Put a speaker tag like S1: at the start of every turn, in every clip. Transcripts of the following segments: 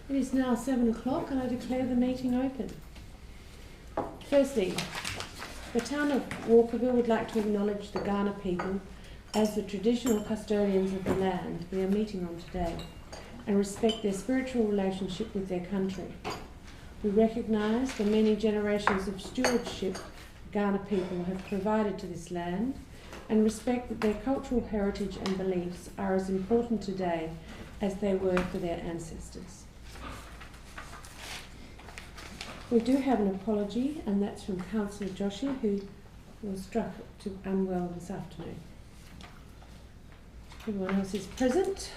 S1: It is now 7 o'clock and I declare the meeting open. Firstly, the town of Walkerville would like to acknowledge the Kaurna people as the traditional custodians of the land we are meeting on today and respect their spiritual relationship with their country. We recognise the many generations of stewardship the Kaurna people have provided to this land and respect that their cultural heritage and beliefs are as important today as they were for their ancestors. We do have an apology, and that's from Councillor Joshi, who was struck unwell this afternoon. Everyone else is present.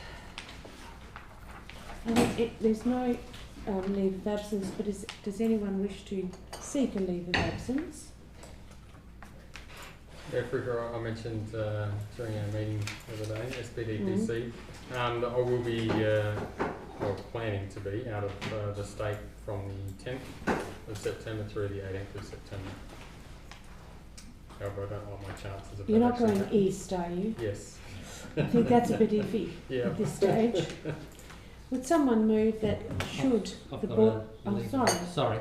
S1: There's no leave of absence, but does anyone wish to seek a leave of absence?
S2: Yeah, Fricker, I mentioned during our meeting the other day, SPDPC, that I will be planning to be out of the state from the 10th of September through the 18th of September. However, I don't like my chances of
S1: You're not going east, are you?
S2: Yes.
S1: I think that's a bit iffy at this stage. Would someone move that should the board...
S3: Sorry.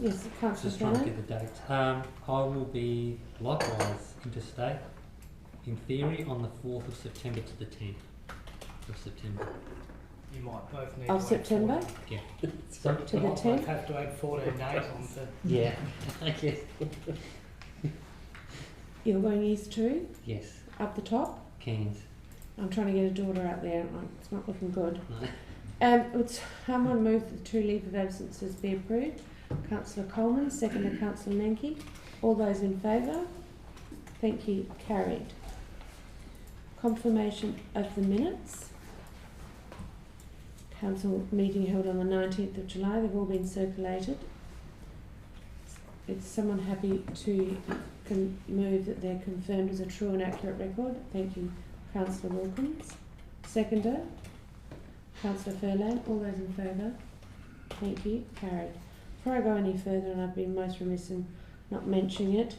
S1: Yes, Councillor
S3: Just trying to get the date. I will be likewise interstate, in theory, on the 4th of September to the 10th of September.
S4: You might both need
S1: of
S4: to
S1: September?
S3: Yeah.
S1: To the 10th?
S4: Have to add 14 days on to...
S3: Yeah, I guess.
S1: You're going east too?
S3: Yes.
S1: Up the top?
S3: Cairns.
S1: I'm trying to get a daughter out there. It's not looking good.
S3: No.
S1: Would someone move that the 2 leave of absences be approved? Councillor Coleman, second to Councillor Menke. All those in favour? Thank you. Carried. Confirmation of the minutes. Council meeting held on the 19th of July. They've all been circulated. Is someone happy to move that they're confirmed as a true and accurate record? Thank you, Councillor Wilkins. Seconder, Councillor Furlan. All those in favour? Thank you. Carried. Before I go any further, and I've been most remiss in not mentioning it,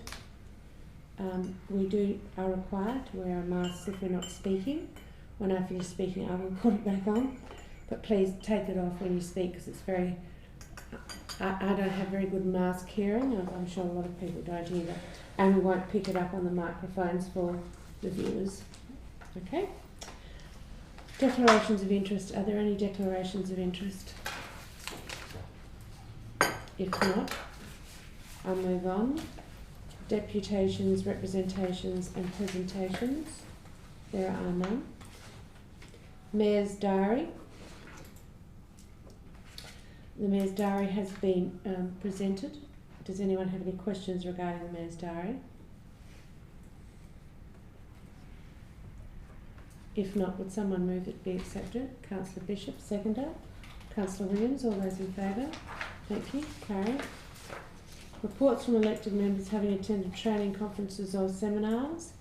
S1: we are required to wear a mask if we're not speaking. When I finish speaking, I will put it back on. But please take it off when you speak, because it's very... I don't have very good mask hearing. I'm sure a lot of people don't either. And we won't pick it up on the microphones for the viewers. Okay? Declarations of interest. Are there any declarations of interest? If not, I'll move on. Deputations, representations and presentations. There are none. Mayor's Diary. The Mayor's Diary has been presented. Does anyone have any questions regarding the Mayor's Diary? If not, would someone move it be accepted? Councillor Bishop, seconder. Councillor Williams, all those in favour? Thank you. Carried. Reports from elected members having attended training, conferences or seminars.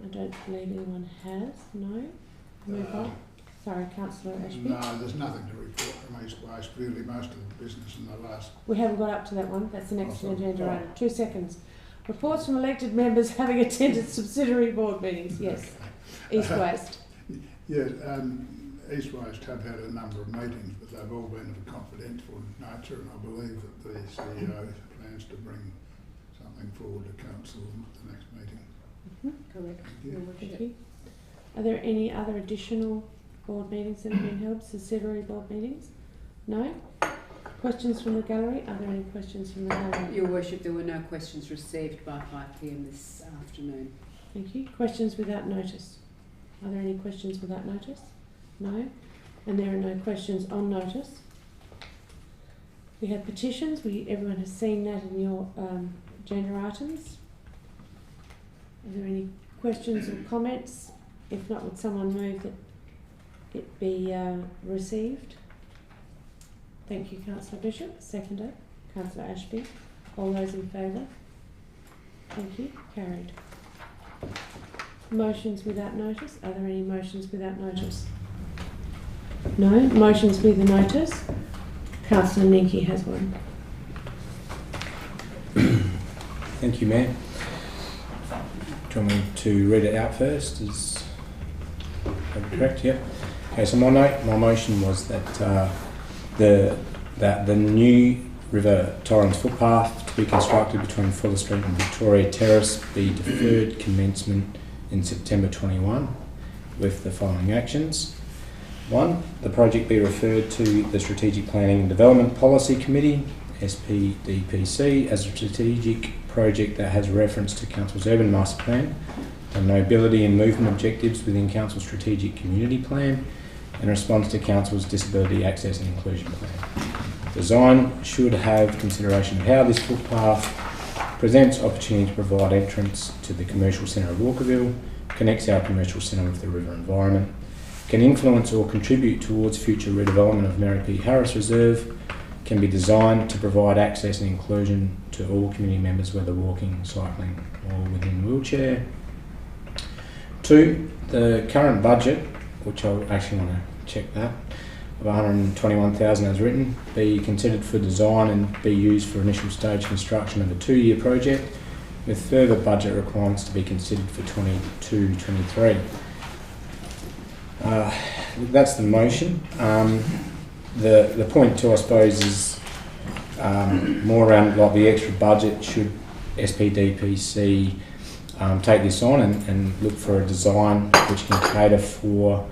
S1: I don't believe anyone has. No. Move on. Sorry, Councillor Ashby.
S5: No, there's nothing to report from East West. Really, most of the business in the last...
S1: We haven't got up to that one. That's the next agenda item. 2 seconds. Reports from elected members having attended subsidiary board meetings. Yes. East West.
S5: Yes, East West have had a number of meetings, but they've all been of a confidential nature, and I believe that the CEO plans to bring something forward to council at the next meeting.
S1: Correct.
S5: Thank you.
S1: Are there any other additional board meetings that have been held, subsidiary board meetings? No? Questions from the gallery? Are there any questions from the gallery?
S6: Your Worship, there were no questions received by 5 p.m. this afternoon.
S1: Thank you. Questions without notice? Are there any questions without notice? No? And there are no questions on notice. We have petitions. Everyone has seen that in your agenda items. Are there any questions or comments? If not, would someone move that it be received? Thank you, Councillor Bishop. Seconder, Councillor Ashby. All those in favour? Thank you. Carried. Motions without notice. Are there any motions without notice? No. Motions with a notice. Councillor Ninky has one.
S7: Thank you, Mayor. Do you want me to read it out first? Is that correct? Yep. Okay, so my motion was that that the new River Torrens footpath to be constructed between Fuller Street and Victoria Terrace be deferred commencement in September 21 with the following actions. 1. The project be referred to the Strategic Planning and Development Policy Committee, SPDPC, as a strategic project that has reference to Council's Urban Master Plan, the mobility and movement objectives within Council's Strategic Community Plan, and responds to Council's Disability Access and Inclusion Plan. Design should have consideration of how this footpath presents opportunity to provide entrance to the commercial centre of Walkerville, connects our commercial centre with the river environment, can influence or contribute towards future redevelopment of Mary P. Harris Reserve, can be designed to provide access and inclusion to all community members, whether walking, cycling or within wheelchair. 2, the current budget, which I actually want to check that, of $121,000 as written, be considered for design and be used for initial stage construction of a 2-year project, with further budget requirements to be considered for 22-23. That's the motion. The point too, I suppose, is more around like the extra budget. Should SPDPC take this on and look for a design which can cater for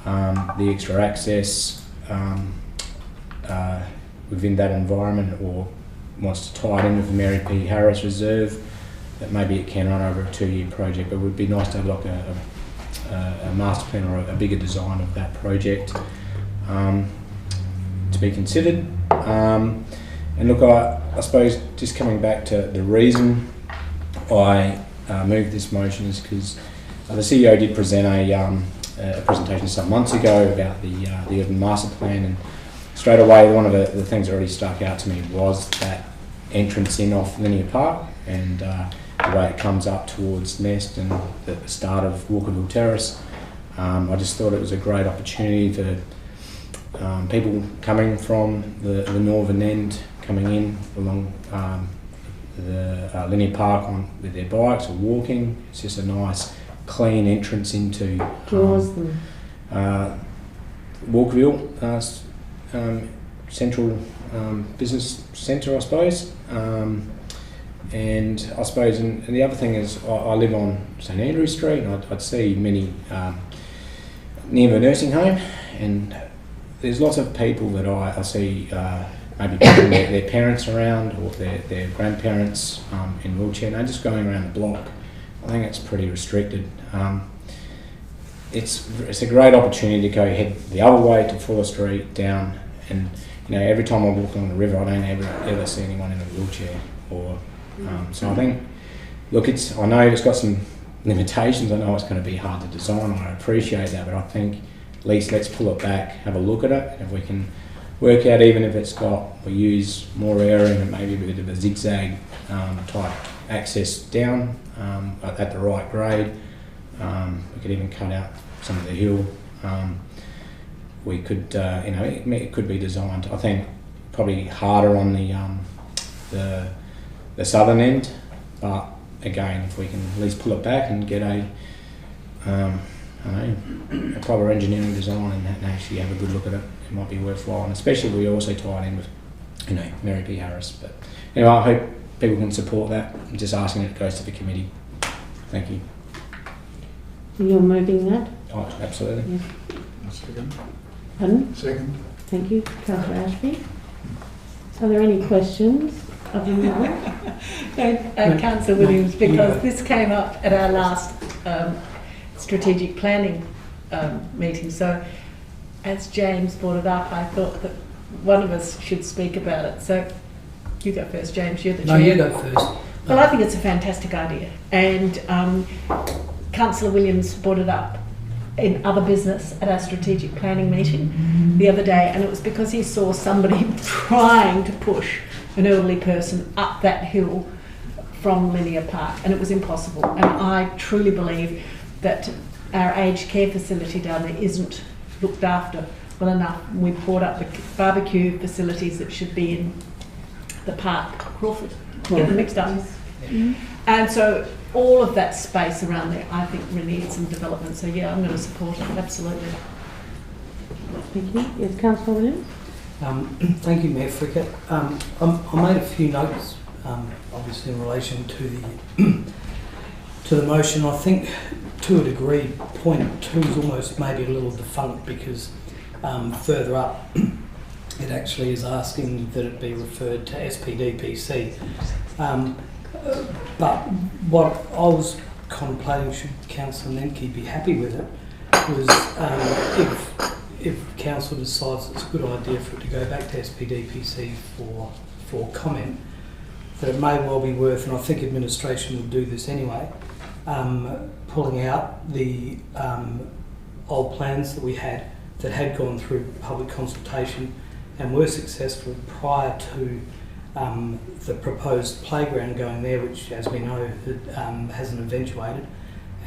S7: the extra access within that environment, or wants to tie it in with the Mary P. Harris Reserve, that maybe it can run over a 2-year project, but it would be nice to have like a master plan or a bigger design of that project to be considered. And look, I suppose just coming back to the reason I moved this motion is because the CEO did present a presentation some months ago about the urban master plan, and straight away one of the things that really stuck out to me was that entrance in off Linear Park and the way it comes up towards Nest and the start of Walkerville Terrace. I just thought it was a great opportunity for people coming from the northern end, coming in along the Linear Park with their bikes or walking. It's just a nice clean entrance into Walkerville central business centre, I suppose. And I suppose, and the other thing is, I live on St Andrew Street, and I'd see many near the nursing home, and there's lots of people that I see maybe bringing their parents around, or their grandparents in wheelchair, and they're just going around the block. I think it's pretty restricted. It's a great opportunity to go head the other way to Fuller Street down, and every time I walk along the river, I don't ever see anyone in a wheelchair. Or so I think, look, I know it's got some limitations. I know it's going to be hard to design. I appreciate that, but I think at least let's pull it back, have a look at it, and if we can work out, even if we use more area and maybe a bit of a zigzag type access down at the right grade. We could even cut out some of the hill. We could, it could be designed. I think probably harder on the southern end, but again, if we can at least pull it back and get a proper engineering design and actually have a good look at it, it might be worthwhile. And especially if we also tie it in with, Mary P. Harris. But anyway, I hope people can support that. I'm just asking that it goes to the committee. Thank you.
S1: You're moving that?
S7: Oh, absolutely.
S1: Yeah.
S5: Second.
S1: Pardon?
S5: Second.
S1: Thank you, Councillor Ashby. Are there any questions of the member?
S8: Councillor Williams, because this came up at our last strategic planning meeting. So, as James brought it up, I thought that one of us should speak about it. So, you go first, James. You're the chair.
S4: No, you go first.
S8: Well, I think it's a fantastic idea, and Councillor Williams brought it up in other business at our strategic planning meeting the other day, and it was because he saw somebody trying to push an elderly person up that hill from Linear Park, and it was impossible. And I truly believe that our aged care facility down there isn't looked after well enough. We brought up the barbecue facilities that should be in the park, Crawford. Get them mixed up.
S1: Mm-hmm.
S8: And so all of that space around there, I think, really needs some development. So yeah, I'm going to support it, absolutely.
S1: Thank you. Yes, Councillor Williams?
S4: Thank you, Mayor Fricker. I made a few notes, obviously in relation to the motion. I think, to a degree, point 2 is almost maybe a little defunct because further up, it actually is asking that it be referred to SPDPC. But what I was contemplating, should Councillor Nenke be happy with it, was if Council decides it's a good idea for it to go back to SPDPC for comment, that it may well be worth, and I think administration will do this anyway, pulling out the old plans that we had that had gone through public consultation and were successful prior to the proposed playground going there, which, as we know, hasn't eventuated,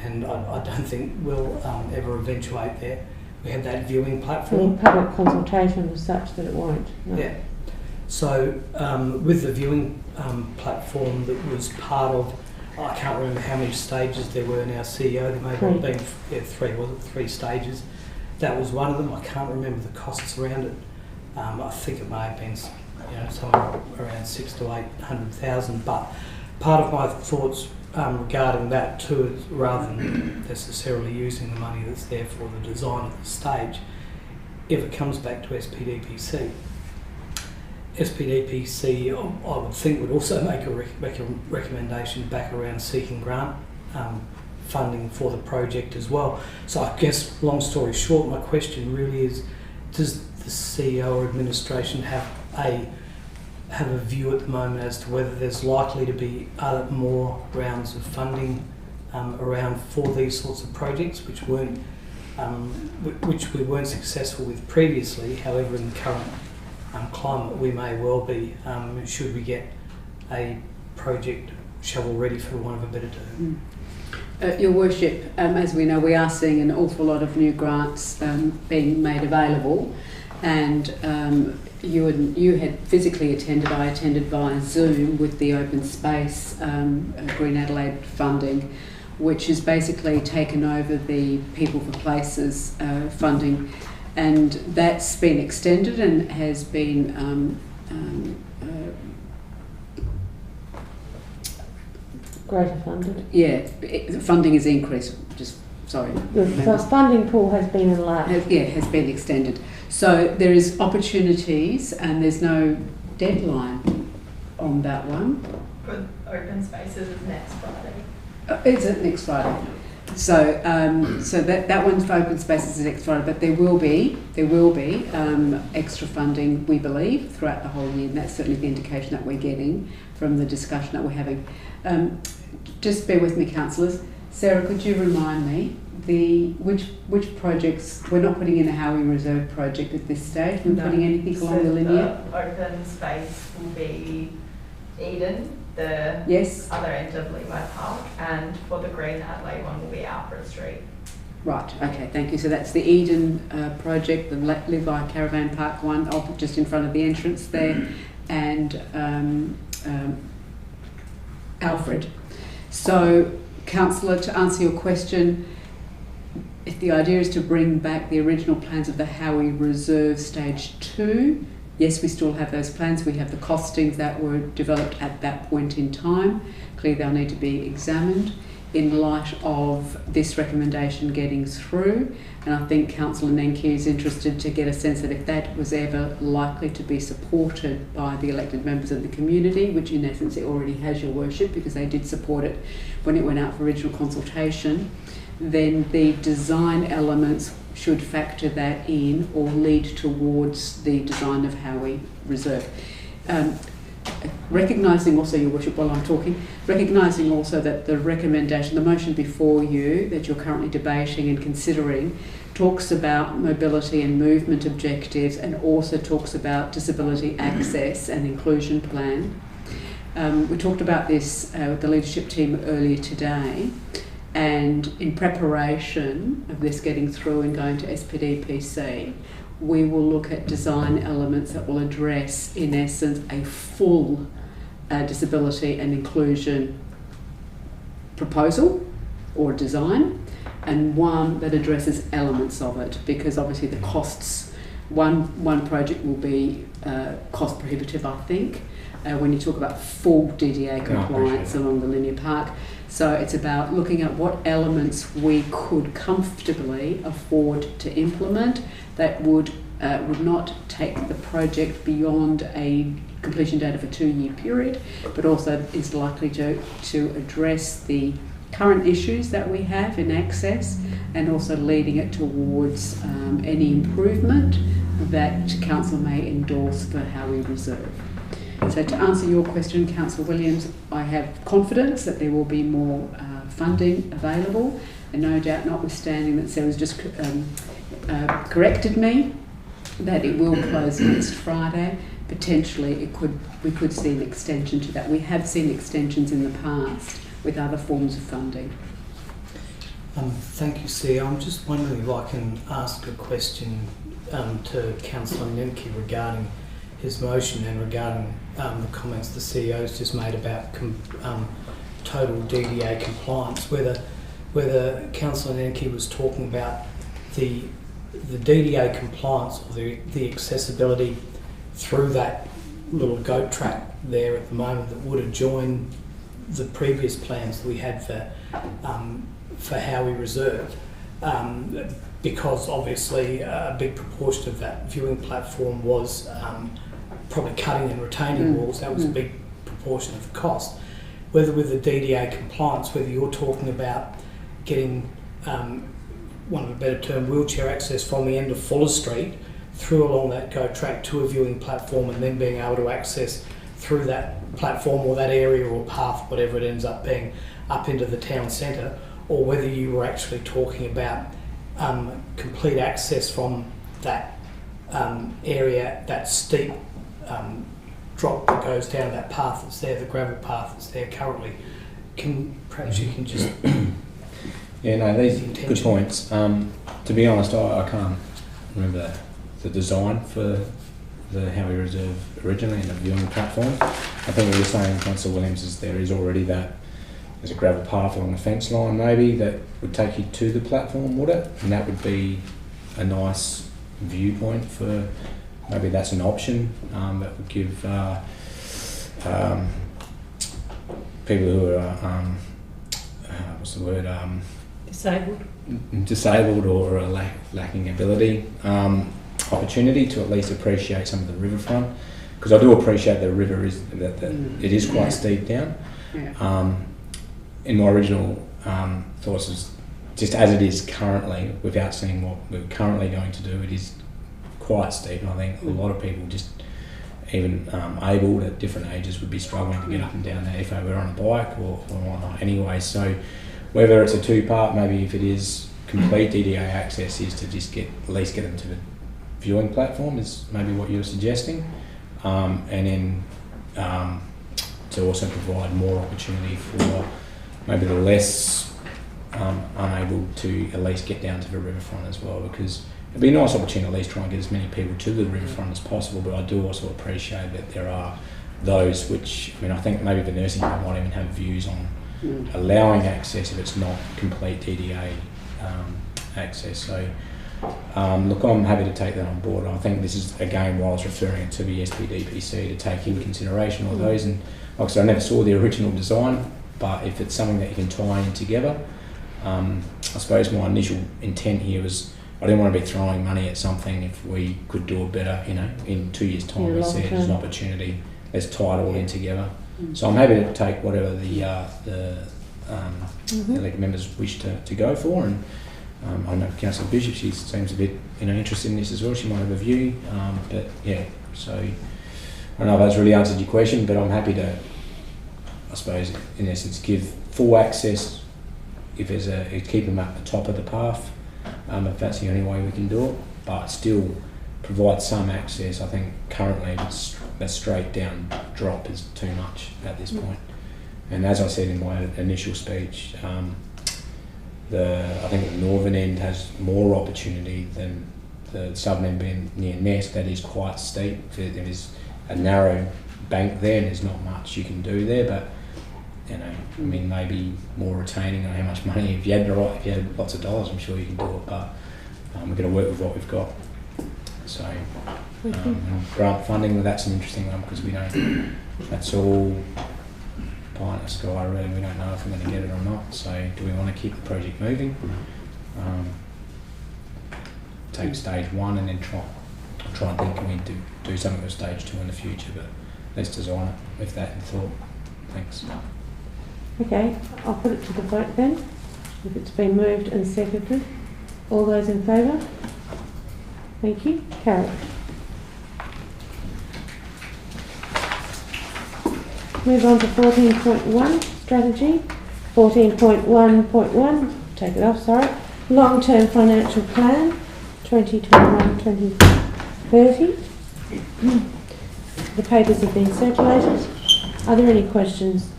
S4: and I don't think will ever eventuate there. We had that viewing platform.
S1: Public consultation was such that it won't. No.
S4: Yeah. So with the viewing platform that was part of, I can't remember how many stages there were in our CEO. There may well have been 3, was it 3 stages? That was one of them. I can't remember the costs around it. I think it may have been, somewhere around 600,000 to 800,000. But part of my thoughts regarding that too is, rather than necessarily using the money that's there for the design of the stage, if it comes back to SPDPC, I would think would also make a recommendation back around seeking grant funding for the project as well. So I guess, long story short, my question really is, does the CEO or administration have a view at the moment as to whether there's likely to be more rounds of funding around for these sorts of projects, which we weren't successful with previously? However, in the current climate, we may well be, should we get a project shovel ready, for want of a better term.
S6: Your Worship, as we know, we are seeing an awful lot of new grants being made available, and you had physically attended, I attended via Zoom with the Open Space Green Adelaide funding, which has basically taken over the People for Places funding, and that's been extended and has been
S1: Greater funded.
S6: yeah, the funding is increased.
S1: The funding pool has been enlarged.
S6: Has been extended. So there is opportunities, and there's no deadline on that one.
S9: But Open Spaces is next Friday.
S6: Is it next Friday? So that one's for Open Spaces is next Friday, but there will be extra funding, we believe, throughout the whole year, and that's certainly the indication that we're getting from the discussion that we're having. Just bear with me, councillors. Sarah, could you remind me which projects we're not putting in a Howie Reserve project at this stage? We're putting anything along the linear.
S9: The open space will be Eden, the other end of Levi Park, and for the Green Adelaide one will be Alfred Street.
S6: Right. Okay. Thank you. So that's the Eden project, the Levi Caravan Park one, just in front of the entrance there, and Alfred. So, councillor, to answer your question, if the idea is to bring back the original plans of the Howie Reserve Stage 2, yes, we still have those plans. We have the costings that were developed at that point in time. Clearly, they'll need to be examined in light of this recommendation getting through. And I think Councillor Nenke is interested to get a sense that if that was ever likely to be supported by the elected members of the community, which in essence it already has, Your Worship, because they did support it when it went out for original consultation, then the design elements should factor that in or lead towards the design of Howie Reserve. Recognising also, Your Worship, while I'm talking, recognising also that the recommendation, the motion before you that you're currently debating and considering, talks about mobility and movement objectives and also talks about disability access and inclusion plan. We talked about this with the leadership team earlier today, and in preparation of this getting through and going to SPDPC, we will look at design elements that will address, in essence, a full disability and inclusion proposal or design, and one that addresses elements of it, because obviously the costs One project will be cost prohibitive, I think, when you talk about full DDA compliance along the linear park. So it's about looking at what elements we could comfortably afford to implement that would not take the project beyond a completion date of a 2-year period, but also is likely to address the current issues that we have in access, and also leading it towards any improvement that Council may endorse for Howie Reserve. So to answer your question, Councillor Williams, I have confidence that there will be more funding available, and no doubt, notwithstanding that Sarah's just corrected me, that it will close next Friday. Potentially we could see an extension to that. We have seen extensions in the past with other forms of funding.
S4: Thank you, Sia. I'm just wondering if I can ask a question to Councillor Nemke regarding his motion and regarding the comments the CEO's just made about total DDA compliance. Whether Councillor Nemke was talking about the DDA compliance or the accessibility through that little goat track there at the moment that would adjoin the previous plans that we had for Howie Reserve, because obviously a big proportion of that viewing platform was probably cutting and retaining walls. That was a big proportion of the cost. Whether with the DDA compliance, whether you're talking about getting, one of a better term, wheelchair access from the end of Fuller Street through along that goat track to a viewing platform, and then being able to access through that platform or that area or path, whatever it ends up being, up into the town centre, or whether you were actually talking about complete access from that area, that steep drop that goes down that path that's there, the gravel path that's there currently. Perhaps you can just...
S7: Yeah, no, these are good points. To be honest, I can't remember the design for the Howie Reserve originally and the viewing platform. I think what you're saying, Councillor Williams, is there is already that, there's a gravel path along the fence line maybe that would take you to the platform, would it? And that would be a nice viewpoint for, maybe that's an option that would give people who are, what's the word? Disabled or lacking ability, opportunity to at least appreciate some of the riverfront, because I do appreciate the river is that it is quite steep down. In my original thoughts, is just as it is currently, without seeing what we're currently going to do, it is quite steep, and I think a lot of people, just even able at different ages, would be struggling to get up and down there if they were on a bike or whatnot anyway. So whether it's a two-part, maybe if it is complete DDA access, is to just at least get them to the viewing platform, is maybe what you're suggesting, and then to also provide more opportunity for maybe the less unable to at least get down to the riverfront as well, because it'd be a nice opportunity to at least try and get as many people to the riverfront as possible. But I do also appreciate that there are those which, I mean, I think maybe the nursing home might even have views on allowing access if it's not complete DDA access. So look, I'm happy to take that on board. I think this is, again, while I was referring it to the SPDPC, to take in consideration all those. And like I said, I never saw the original design, but if it's something that you can tie in together, I suppose my initial intent here was I didn't want to be throwing money at something if we could do it better, you know, in 2 years' time. We see it as an opportunity. Let's tie it all in together. So I'm happy to take whatever the elected members wish to go for, and I know Councillor Bishop, she seems a bit interested in this as well. She might have a view, but yeah. So I don't know if that's really answered your question, but I'm happy to, I suppose, in essence, give full access if there's keep them at the top of the path, if that's the only way we can do it, but still provide some access. I think currently that straight down drop is too much at this point. And as I said in my initial speech, I think the northern end has more opportunity than the southern end being near Nest. That is quite steep. There is a narrow bank there and there's not much you can do there, but I mean, maybe more retaining on how much money. If you had lots of dollars, I'm sure you can do it, but we're going to work with what we've got. So, and grant funding, that's an interesting one because we don't, that's all pie in the sky really, we don't know if we're going to get it or not. So do we want to keep the project moving? Take stage 1 and then try and think, can we do something with stage 2 in the future, but let's design it with that in thought. Thanks.
S1: Okay, I'll put it to the vote then. If it's been moved and seconded, all those in favour? Thank you. Carried. Move on to 14.1 strategy. 14.1.1, take it off, sorry. Long-term financial plan 2021-2030. The papers have been circulated. Are there any questions?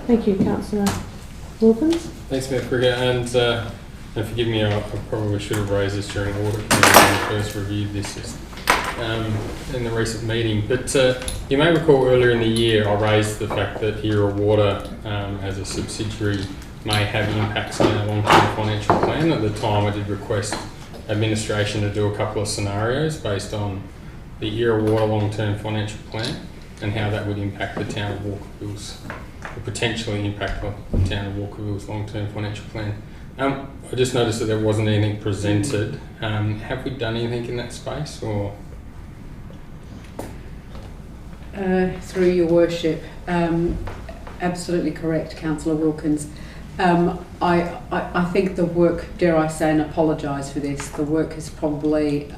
S1: Thank you, Councillor Wilkins.
S2: Thanks, Mayor Frigga, and forgive me, I probably should have raised this during audit committee when we first reviewed this in the recent meeting. But you may recall earlier in the year I raised the fact that Hero Water as a subsidiary may have impacts on our long-term financial plan. At the time I did request administration to do a couple of scenarios based on the Hero Water long-term financial plan and how that would impact the town of Walkerville's, or potentially impact the town of Walkerville's long-term financial plan. I just noticed that there wasn't anything presented. Have we done anything in that space, or?
S6: Through your worship, absolutely correct, Councillor Wilkins. I think the work, dare I say, and apologise for this, the work has probably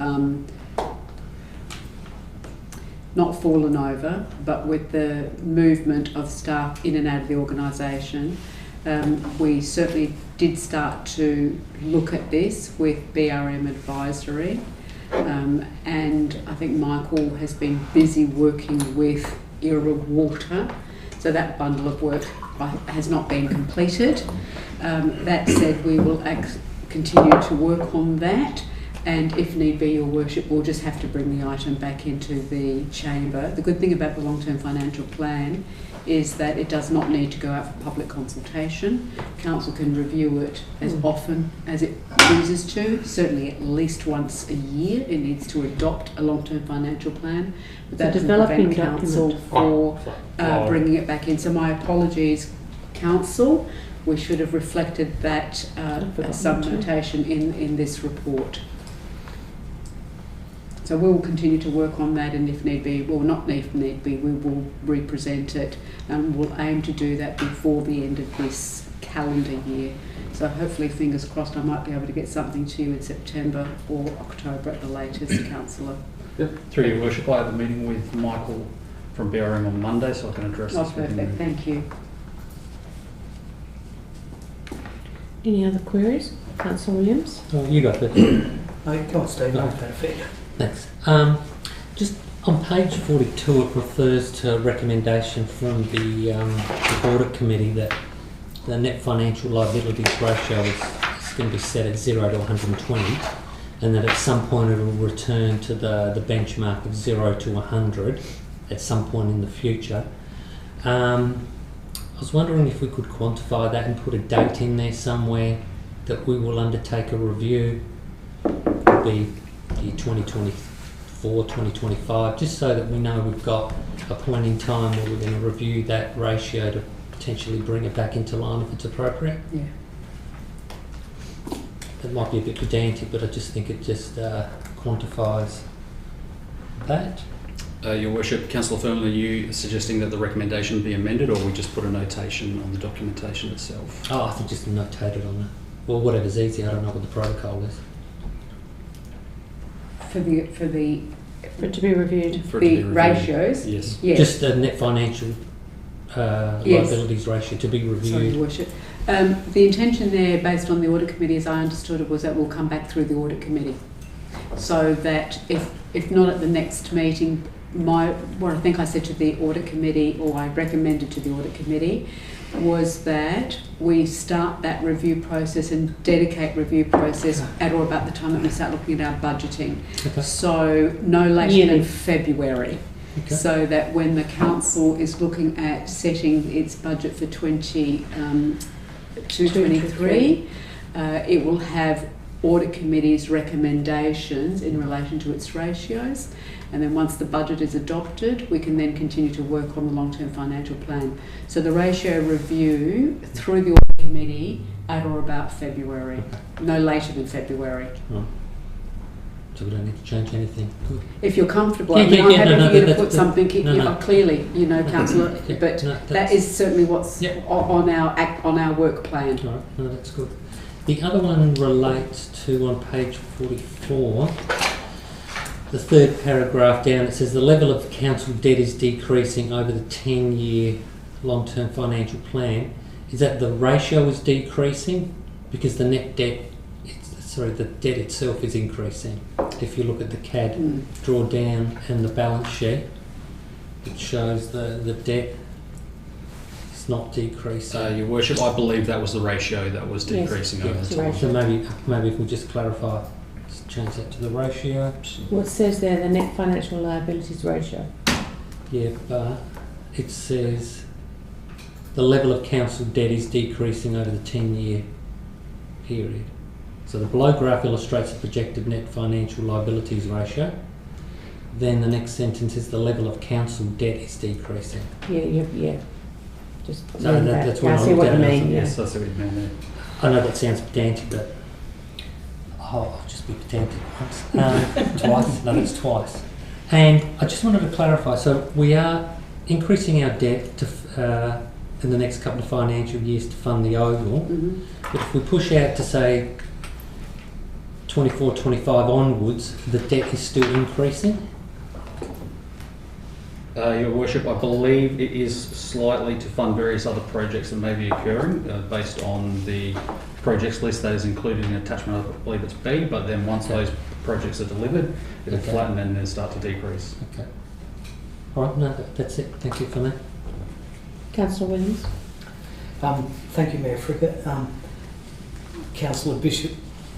S6: not fallen over, but with the movement of staff in and out of the organisation, we certainly did start to look at this with BRM Advisory, and I think Michael has been busy working with Era Water, so that bundle of work has not been completed. That said, we will continue to work on that, and if need be, Your Worship, we'll just have to bring the item back into the chamber. The good thing about the long-term financial plan is that it does not need to go out for public consultation. Council can review it as often as it chooses to, certainly at least once a year. It needs to adopt a long-term financial plan, but that doesn't prevent Council for bringing it back in. So my apologies, Council. We should have reflected that some notation in this report. So we will continue to work on that, and if need be, well, not if need be, we will represent it, and we'll aim to do that before the end of this calendar year. So hopefully, fingers crossed, I might be able to get something to you in September or October at the latest, Councillor.
S10: Yep. Through Your Worship, I have a meeting with Michael from BRM on Monday, so I can address this with him.
S6: Perfect, thank you.
S1: Any other queries? Councillor Williams?
S3: Oh, you got that.
S4: No, go on, Steve. I'll pay a fee.
S3: Thanks. Just on page 42, it refers to a recommendation from the audit committee that the net financial liabilities ratio is going to be set at 0 to 120, and that at some point it will return to the benchmark of 0 to 100 at some point in the future. I was wondering if we could quantify that and put a date in there somewhere that we will undertake a review. Could be year 2024, 2025, just so that we know we've got a point in time where we're going to review that ratio to potentially bring it back into line if it's appropriate.
S6: Yeah.
S3: It might be a bit pedantic, but I just think it just quantifies that.
S10: Your Worship, Councillor Furman, are you suggesting that the recommendation be amended, or we just put a notation on the documentation itself?
S3: Oh, I think just notate it on it. Well, whatever's easy. I don't know what the protocol is.
S6: For it to be reviewed.
S10: For it to be reviewed.
S6: Ratios.
S10: Yes.
S3: Just the net financial liabilities ratio to be reviewed.
S6: Sorry, Your Worship. The intention there, based on the audit committee, as I understood it, was that we'll come back through the audit committee, so that if not at the next meeting, what I think I said to the audit committee, or I recommended to the audit committee, was that we start that review process and dedicate review process at or about the time that we start looking at our budgeting. Okay. So no later than February. Okay. So that when the council is looking at setting its budget for 2023, it will have Audit Committee's recommendations in relation to its ratios, and then once the budget is adopted, we can then continue to work on the long-term financial plan. So the ratio review through the Audit Committee at or about February, no later than February.
S3: Right. So we don't need to change anything. Good.
S6: If you're comfortable,
S3: Yeah,
S6: I'm happy for you to
S3: that's
S6: put something in,
S3: no.
S6: clearly, you know, Councillor,
S3: Yeah,
S6: but
S3: no,
S6: that is certainly what's
S3: Yeah.
S6: on our work plan.
S3: All right, no, that's good. The other one relates to, on page 44, the third paragraph down. It says the level of council debt is decreasing over the 10-year long-term financial plan. Is that the ratio is decreasing because the net debt, the debt itself is increasing? If you look at the CAD drawdown and the balance sheet, it shows the debt is not decreasing.
S10: Your Worship, I believe that was the ratio that was
S1: Yes.
S10: decreasing
S3: Yeah,
S10: over
S1: the
S10: time.
S1: ratio.
S3: So maybe if we just clarify, just change that to the ratio.
S1: What says there, the net financial liabilities ratio?
S3: Yeah, but it says the level of council debt is decreasing over the 10-year period. So the below graph illustrates the projected net financial liabilities ratio. Then the next sentence is the level of council debt is decreasing.
S1: Yeah. Just
S3: So that's
S1: I
S3: what
S1: see
S3: I'm
S1: what you
S3: down as.
S1: mean. Yeah.
S10: Yes, I see what you mean there.
S3: I know that sounds pedantic, but I'll just be pedantic once. Twice. No, that's twice. And I just wanted to clarify. So we are increasing our debt to in the next couple of financial years to fund the oval.
S6: Mm-hmm.
S3: But if we push out to say 24, 25 onwards, the debt is still increasing.
S10: Your Worship, I believe it is slightly to fund various other projects that may be occurring based on the projects list that is included in attachment, I believe it's B, but then once those projects are delivered, it'll flatten and then start to decrease.
S3: Okay. All right, no, that's it. Thank you for that.
S1: Councillor Williams.
S4: Thank you, Mayor Fricker. Councillor Bishop,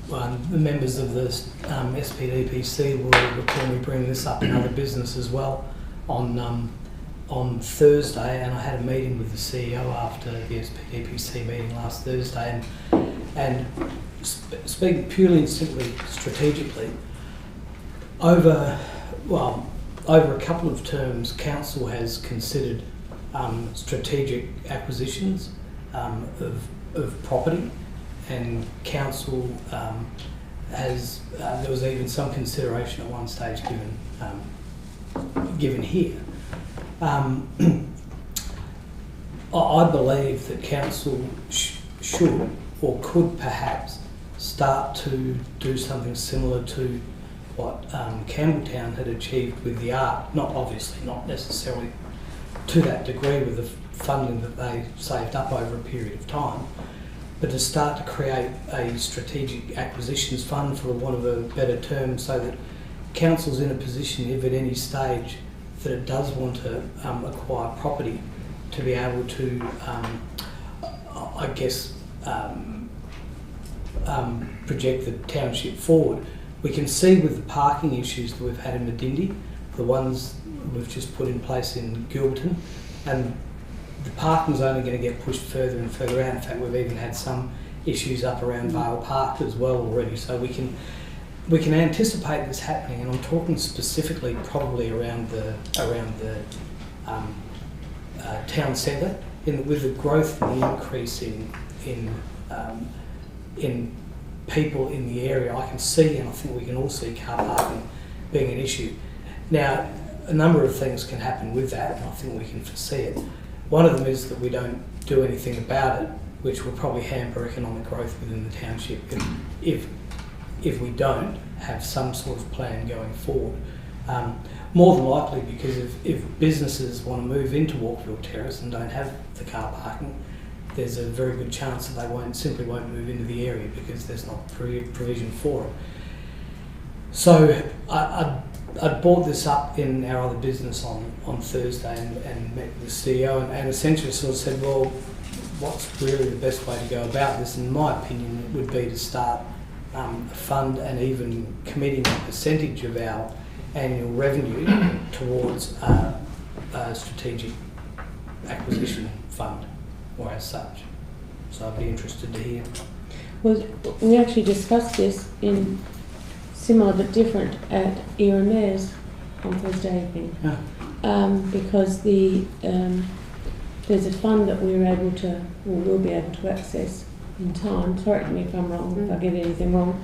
S4: the members of the SPDPC will recall me bringing this up in other business as well on Thursday, and I had a meeting with the CEO after the SPDPC meeting last Thursday, and speaking purely and simply strategically, over a couple of terms, Council has considered strategic acquisitions of property, and Council has there was even some consideration at one stage given here. I believe that Council should or could perhaps start to do something similar to what Campbelltown had achieved with the art, not necessarily to that degree with the funding that they saved up over a period of time, but to start to create a strategic acquisitions fund, for want of a better term, so that Council's in a position, if at any stage that it does want to acquire property, to be able to, project the township forward. We can see with the parking issues that we've had in Medindi, the ones we've just put in place in Gilberton, and the parking's only going to get pushed further and further out. In fact, we've even had some issues up around Vale Park as well already. So we can anticipate this happening, and I'm talking specifically probably around the town centre, with the growth and the increase in people in the area. I can see, and I think we can all see, car parking being an issue. Now, a number of things can happen with that, and I think we can foresee it. One of them is that we don't do anything about it, which will probably hamper economic growth within the township if we don't have some sort of plan going forward. More than likely, because if businesses want to move into Walkerville Terrace and don't have the car parking, there's a very good chance that they simply won't move into the area because there's not provision for it. So I brought this up in our other business on Thursday and met with the CEO and essentially sort of said, well, what's really the best way to go about this? In my opinion, it would be to start a fund and even committing a percentage of our annual revenue towards a strategic acquisition fund, or as such. So I'd be interested to hear.
S1: was we actually discussed this in similar but different at Era Mayor's on Thursday evening. Because there's a fund that we were able to, or will be able to access in time. Correct me if I'm wrong, if I get anything wrong.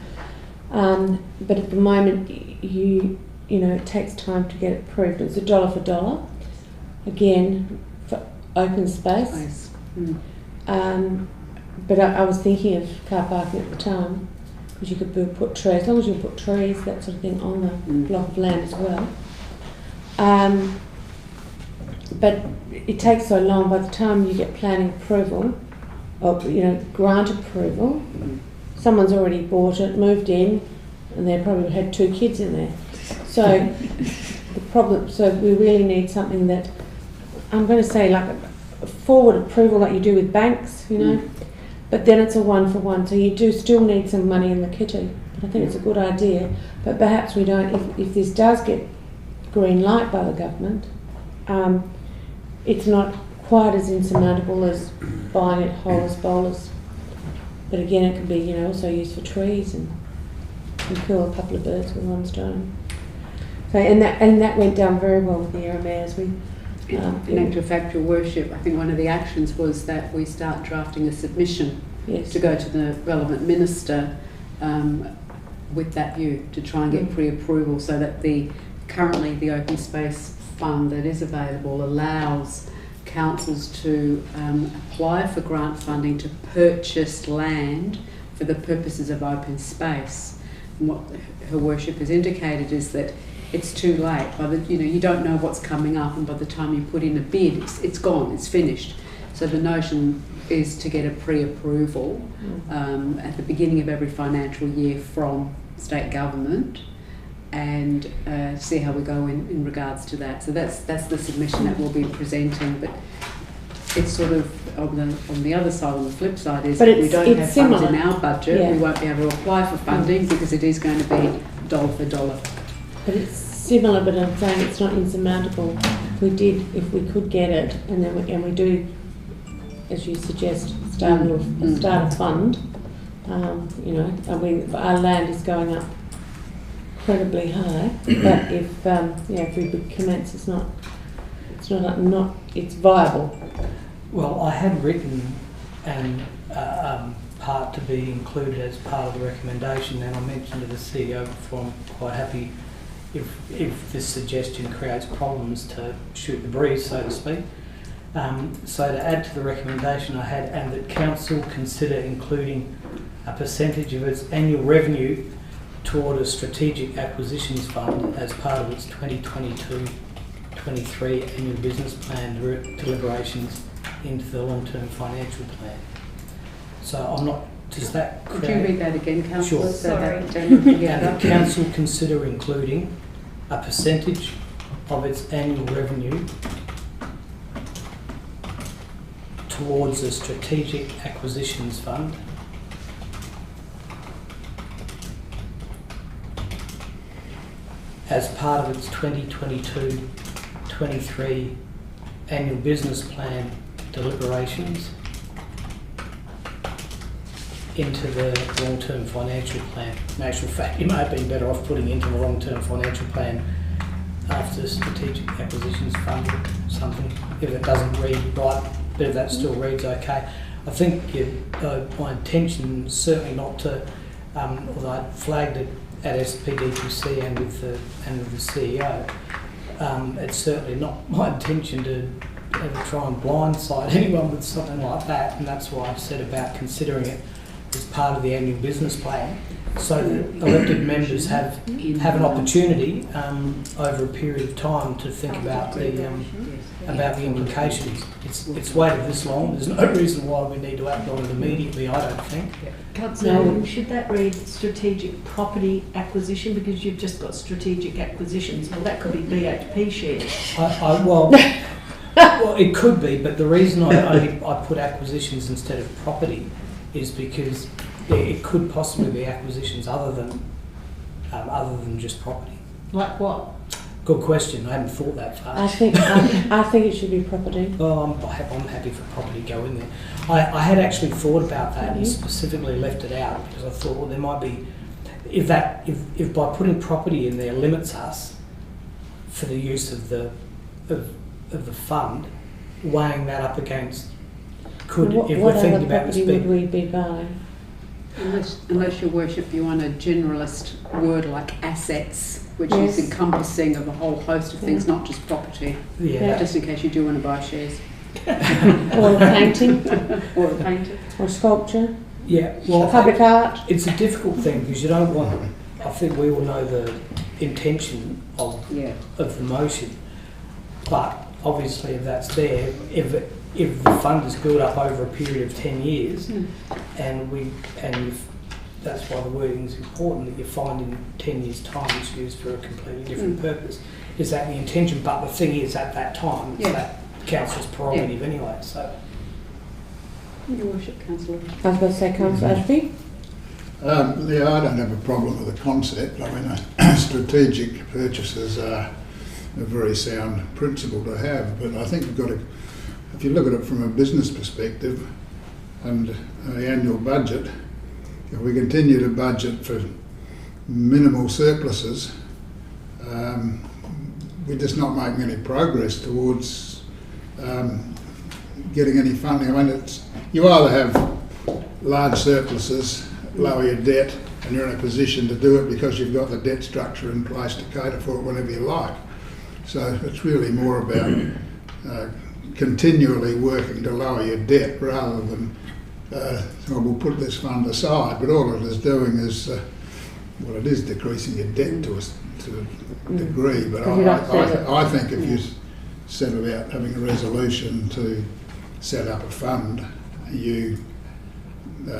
S1: But at the moment, you know, it takes time to get it approved. It's $1 for dollar, again, for open space. But I was thinking of car parking at the time, because you could put trees, as long as you put trees, that sort of thing, on the block of land as well. But it takes so long. By the time you get planning approval, or grant approval, someone's already bought it, moved in, and they probably had 2 kids in there. So so we really need something that, I'm going to say, like a forward approval like you do with banks, but then it's a 1-for-1. So you do still need some money in the kitty. But I think it's a good idea. But perhaps we don't. If this does get green light by the government, it's not quite as insurmountable as buying it whole as bowlers. But again, it can be also used for trees and kill a couple of birds with one stone. So and that went down very well with the Era Mayors.
S6: In actual fact, Your Worship, I think one of the actions was that we start drafting a submission to go to the relevant minister with that view to try and get pre-approval, so that currently the open space fund that is available allows councils to apply for grant funding to purchase land for the purposes of open space. And what Her Worship has indicated is that it's too late. You don't know what's coming up, and by the time you put in a bid, it's gone, it's finished. So the notion is to get a pre-approval at the beginning of every financial year from state government, and see how we go in regards to that. So that's the submission that we'll be presenting. But it's sort of on the other side, on the flip side, is that we don't have funds in our budget. We won't be able to apply for funding because it is going to be $1 for dollar.
S1: But it's similar, but I'm saying it's not insurmountable. If we could get it, and we do, as you suggest, start a fund. Our land is going up incredibly high, but if we could commence, it's viable.
S4: Well, I had written part to be included as part of the recommendation, and I mentioned to the CEO before, I'm quite happy if this suggestion creates problems to shoot the breeze, so to speak. So to add to the recommendation I had, and that council consider including a percentage of its annual revenue toward a strategic acquisitions fund as part of its 2022-23 annual business plan deliberations into the long-term financial plan. So I'm not. Does that create...
S6: Could you read that again, Councillor?
S4: Sure.
S6: Sorry.
S4: And council consider including a percentage of its annual revenue towards a strategic acquisitions fund as part of its 2022-23 annual business plan deliberations into the long-term financial plan. In actual fact, you may have been better off putting into the long-term financial plan after strategic acquisitions fund or something, if it doesn't read right, but if that still reads okay. I think my intention is certainly not to, although I flagged it at SPDPC and with the CEO, it's certainly not my intention to ever try and blindside anyone with something like that, and that's why I said about considering it as part of the annual business plan, so that elected members have an opportunity over a period of time to think about the implications. It's waited this long. There's no reason why we need to act on it immediately, I don't think.
S8: Councillor, should that read strategic property acquisition, because you've just got strategic acquisitions? Well, that could be BHP shares.
S4: Well, it could be, but the reason I put acquisitions instead of property is because it could possibly be acquisitions other than just property.
S8: Like what?
S4: Good question. I hadn't thought that far.
S1: I think it should be property.
S4: Oh, I'm happy for property to go in there. I had actually thought about that and specifically left it out because I thought, well, there might be, if by putting property in there limits us for the use of the fund, weighing that up against
S1: What other property would we be buying?
S6: Unless, Your Worship, you want a generalist word like assets, which is encompassing of a whole host of things, not just property.
S4: Yeah.
S6: Just in case you do want to buy shares.
S1: Or a painting.
S6: Or a painting.
S1: Or sculpture.
S4: Yeah. Well,
S1: public art.
S4: It's a difficult thing because you don't want. I think we all know the intention of the motion, but obviously if that's there, if the fund is built up over a period of 10 years, and if that's why the wording is important, that you find in 10 years' time it's used for a completely different purpose. Is that the intention? But the thing is, at that time, it's that council's prerogative anyway. So,
S6: Your Worship, Councillor.
S1: I was going to say, Councillor Ashby.
S5: I don't have a problem with the concept. I mean, strategic purchases are a very sound principle to have, but I think we've got to, if you look at it from a business perspective and the annual budget, if we continue to budget for minimal surpluses, we're just not making any progress towards getting any funding. I mean, you either have large surpluses, lower your debt, and you're in a position to do it because you've got the debt structure in place to cater for it whenever you like. So it's really more about continually working to lower your debt rather than we'll put this fund aside. But all it is doing is, it is decreasing your debt to a degree. But I think if you set about having a resolution to set up a fund, you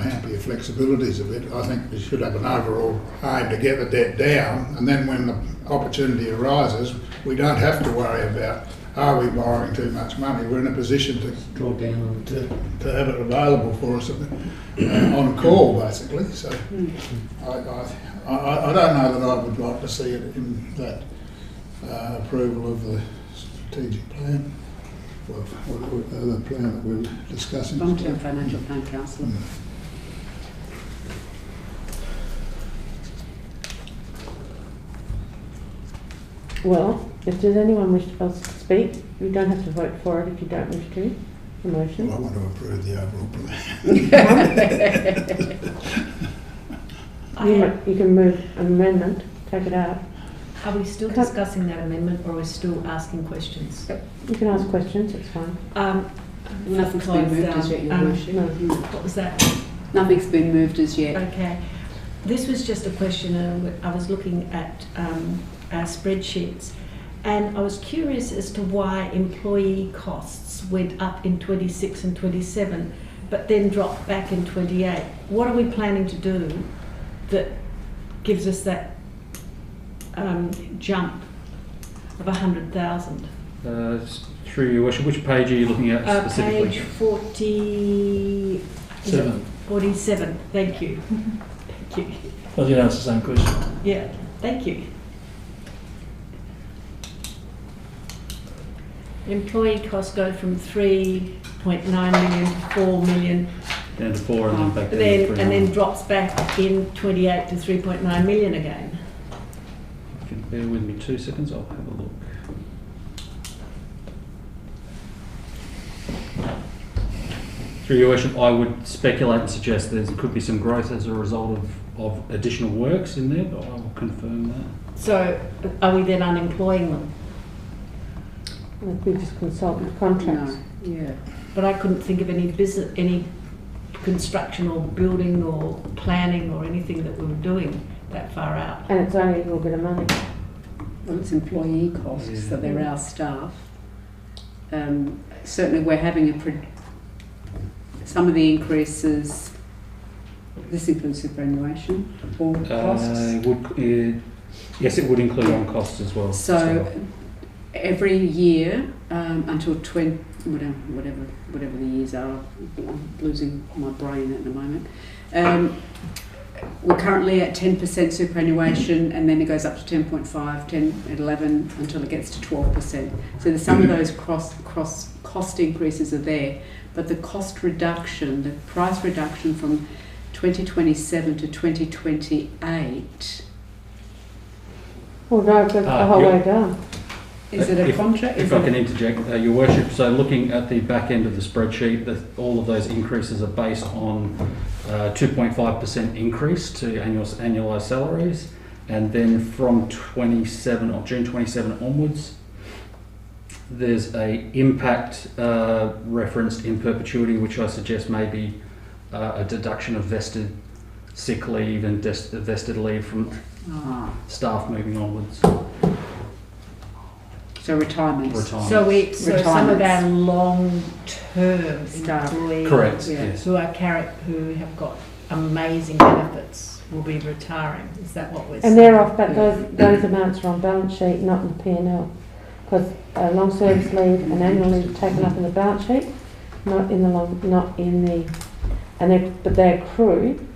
S5: hamper your flexibilities a bit. I think we should have an overall aim to get the debt down, and then when the opportunity arises, we don't have to worry about, are we borrowing too much money? We're in a position to
S3: draw down
S5: to have it available for us on call, basically. So I don't know that I would like to see it in that approval of the strategic plan, or the plan that we're discussing.
S6: Long-term financial plan, Councillor.
S1: Well, if there's anyone else to speak, you don't have to vote for it if you don't wish to. A motion.
S5: Well, I want to approve the overall plan.
S1: You can move an amendment, take it out.
S8: Are we still discussing that amendment, or are we still asking questions?
S1: You can ask questions, it's fine.
S6: Nothing's been moved as yet, Your Worship.
S8: No. What was that?
S6: Nothing's been moved as yet.
S8: Okay. This was just a question. I was looking at our spreadsheets, and I was curious as to why employee costs went up in 26 and 27, but then dropped back in 28. What are we planning to do that gives us that jump of 100,000?
S10: Through Your Worship, which page are you looking at specifically?
S8: Page 47. Thank you. Thank you.
S11: I was going to ask the same question.
S8: Yeah, thank you. Employee costs go from 3.9 million to 4 million.
S10: Down to 4 and then back down to 3.
S8: And then drops back in 28 to 3.9 million again.
S10: If you bear with me 2 seconds, I'll have a look. Through Your Worship, I would speculate and suggest there could be some growth as a result of additional works in there, but I will confirm that.
S8: So are we then unemploying them?
S1: We just consult contracts.
S6: No. Yeah.
S8: But I couldn't think of any business, any construction or building or planning or anything that we were doing that far out.
S1: And it's only a little bit of money.
S6: Well, it's employee costs, so they're our staff. Certainly we're having some of the increases, this includes superannuation or costs?
S10: Yes, it would include on costs as well.
S6: So every year until whatever the years are, I'm losing my brain at the moment. we're currently at 10% superannuation, and then it goes up to 10.5, 10 and 11 until it gets to 12%. So some of those cost increases are there, but the cost reduction, the price reduction from 2027 to 2028.
S1: Well, no, it goes the whole way down.
S6: Is it a contract?
S10: If I can interject, Your Worship, so looking at the back end of the spreadsheet, all of those increases are based on 2.5% increase to annualised salaries, and then from June 27 onwards, there's a impact referenced in perpetuity, which I suggest may be a deduction of vested sick leave and vested leave from staff moving onwards.
S6: So retirements.
S8: So some of our long-term employees,
S10: correct, yes,
S8: who have got amazing benefits, will be retiring. Is that what we're saying?
S1: And they're off, but those amounts are on balance sheet, not in the P&L, because long service leave and annual leave are taken up in the balance sheet, but they accrue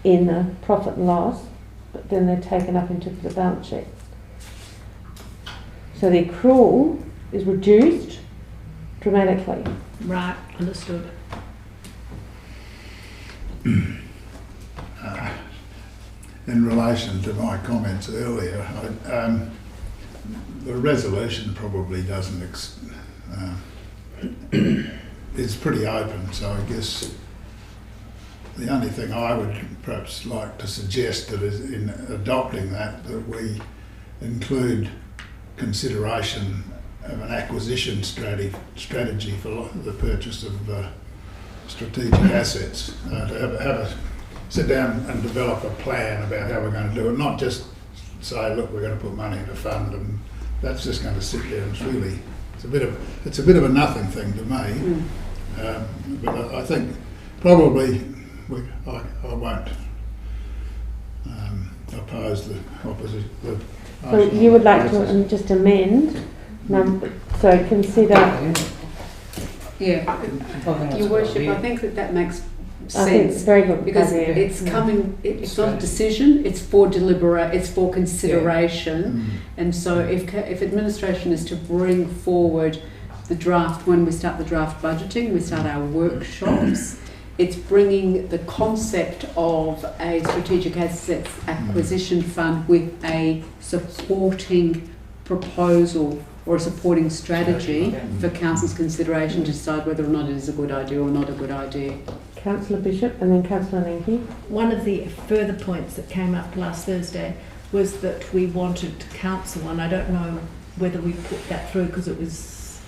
S1: in the profit and loss, but then they're taken up into the balance sheet. So the accrual is reduced dramatically.
S8: Right, understood.
S5: In relation to my comments earlier, the resolution probably doesn't, it's pretty open, so I guess the only thing I would perhaps like to suggest that is in adopting that we include consideration of an acquisition strategy for the purchase of strategic assets, to have a sit down and develop a plan about how we're going to do it, not just say, look, we're going to put money in a fund and that's just going to sit there. And it's a bit of a nothing thing to me. But I think probably I won't oppose the opposition.
S1: So you would like to just amend, so consider.
S6: Yeah, Your Worship, I think that makes sense.
S1: I think it's very good
S6: because
S1: idea.
S6: it's not a decision, it's for consideration. And so if administration is to bring forward the draft, when we start the draft budgeting, we start our workshops, it's bringing the concept of a strategic assets acquisition fund with a supporting proposal or a supporting strategy for Council's consideration to decide whether or not it is a good idea or not a good idea.
S1: Councillor Bishop and then Councillor Linky.
S8: One of the further points that came up last Thursday was that we wanted Council, and I don't know whether we put that through because it was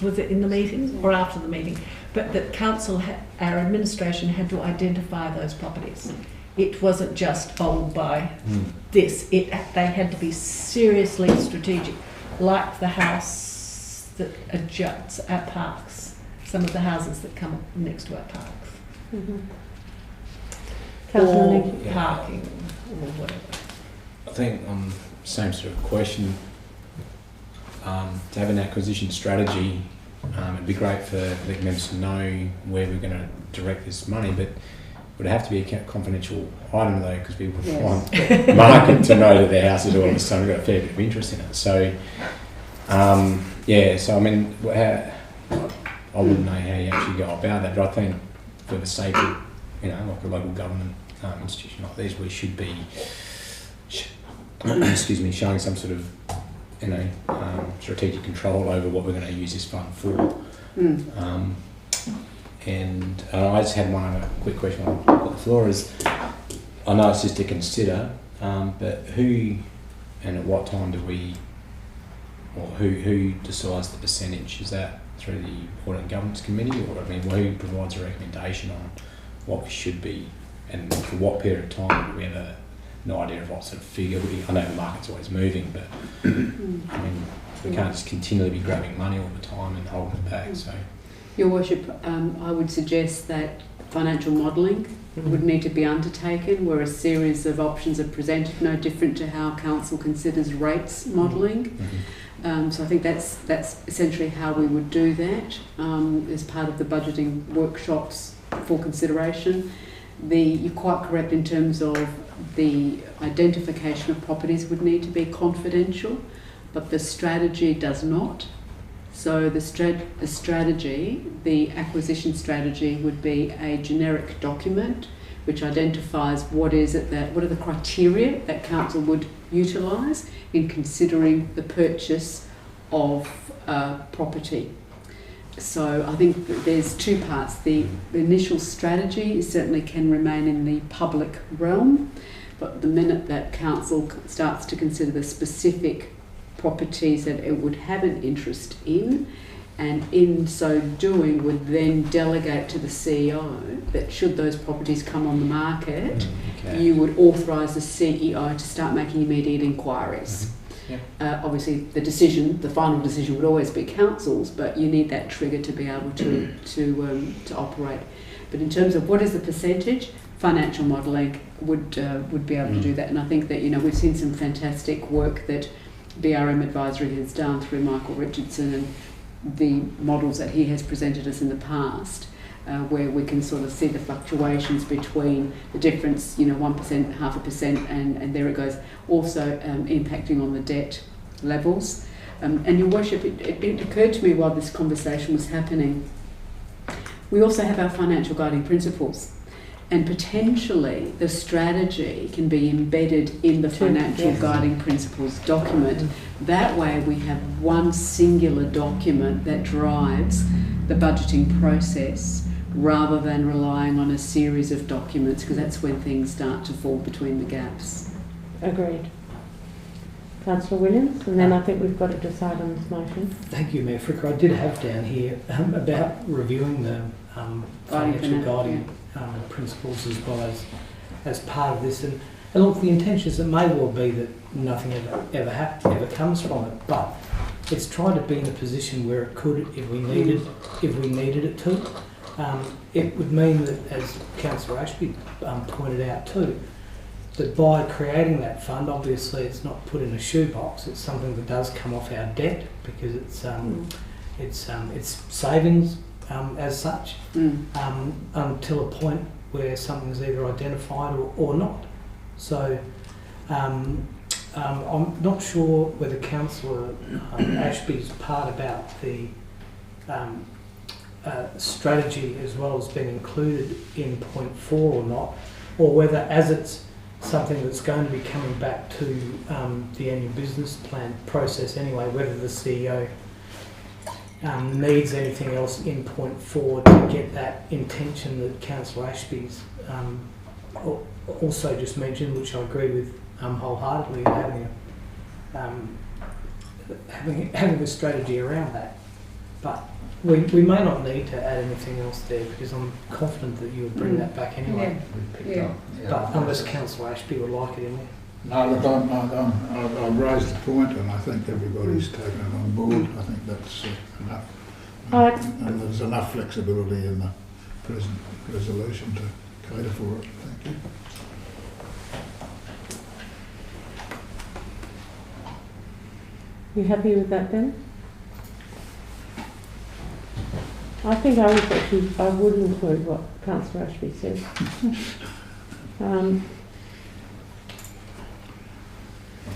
S8: was it in the meeting or after the meeting, but that Council, our administration had to identify those properties. It wasn't just by this. They had to be seriously strategic, like the house that adjuts our parks, some of the houses that come next to our parks.
S1: Councillor
S8: Or parking or whatever.
S7: I think same sort of question. To have an acquisition strategy, it'd be great for the members to know where we're going to direct this money, but it would have to be a confidential item though, because we would want the market to know that their house is all of a sudden got a fair bit of interest in it. So, so I mean, I wouldn't know how you actually go about that, but I think for the sake of, like a local government institution like this, we should be, showing some sort of strategic control over what we're going to use this fund for. And I just had one other quick question on the floor is, I know it's just to consider, but who and at what time do we, or who decides the percentage? Is that through the Audit and Governance Committee, or who provides a recommendation on what we should be, and for what period of time? Do we have no idea of what sort of figure? I know the market's always moving, but we can't just continually be grabbing money all the time and holding it back. So,
S6: Your Worship, I would suggest that financial modelling would need to be undertaken, where a series of options are presented, no different to how Council considers rates modelling. So I think that's essentially how we would do that as part of the budgeting workshops for consideration. You're quite correct in terms of the identification of properties would need to be confidential, but the strategy does not. So the strategy, the acquisition strategy, would be a generic document which identifies what are the criteria that council would utilise in considering the purchase of property. So I think that there's two parts. The initial strategy certainly can remain in the public realm, but the minute that council starts to consider the specific properties that it would have an interest in, and in so doing would then delegate to the CEO that should those properties come on the market, you would authorise the CEO to start making immediate inquiries. Obviously the final decision would always be council's, but you need that trigger to be able to operate. But in terms of what is the percentage, financial modelling would be able to do that. And I think that we've seen some fantastic work that BRM Advisory has done through Michael Richardson and the models that he has presented us in the past, where we can sort of see the fluctuations between the difference, 1%, 0.5%, and there it goes, also impacting on the debt levels. And Your Worship, it occurred to me while this conversation was happening, we also have our financial guiding principles. And potentially the strategy can be embedded in the financial guiding principles document. That way we have one singular document that drives the budgeting process rather than relying on a series of documents, because that's when things start to fall between the gaps.
S1: Agreed. Councillor Williams, and then I think we've got to decide on this motion.
S4: Thank you, Mayor Fricker. I did have down here about reviewing the financial guiding principles as well as part of this. And look, the intention is it may well be that nothing ever comes from it, but it's trying to be in a position where it could, if we needed it to. It would mean that, as Councillor Ashby pointed out too, that by creating that fund, obviously it's not put in a shoebox. It's something that does come off our debt because it's savings as such until a point where something's either identified or not. So I'm not sure whether Councillor Ashby's part about the strategy as well as being included in point 4 or not, or whether as it's something that's going to be coming back to the annual business plan process anyway, whether the CEO needs anything else in point 4 to get that intention that Councillor Ashby's also just mentioned, which I agree with wholeheartedly, having a strategy around that. But we may not need to add anything else there because I'm confident that you would bring that back anyway. But unless Councillor Ashby would like it in there.
S5: No, look, I've raised the point and I think everybody's taken it on board. I think that's enough. And there's enough flexibility in the present resolution to cater for it. Thank you.
S1: You happy with that then? I think I would include what Councillor Ashby says.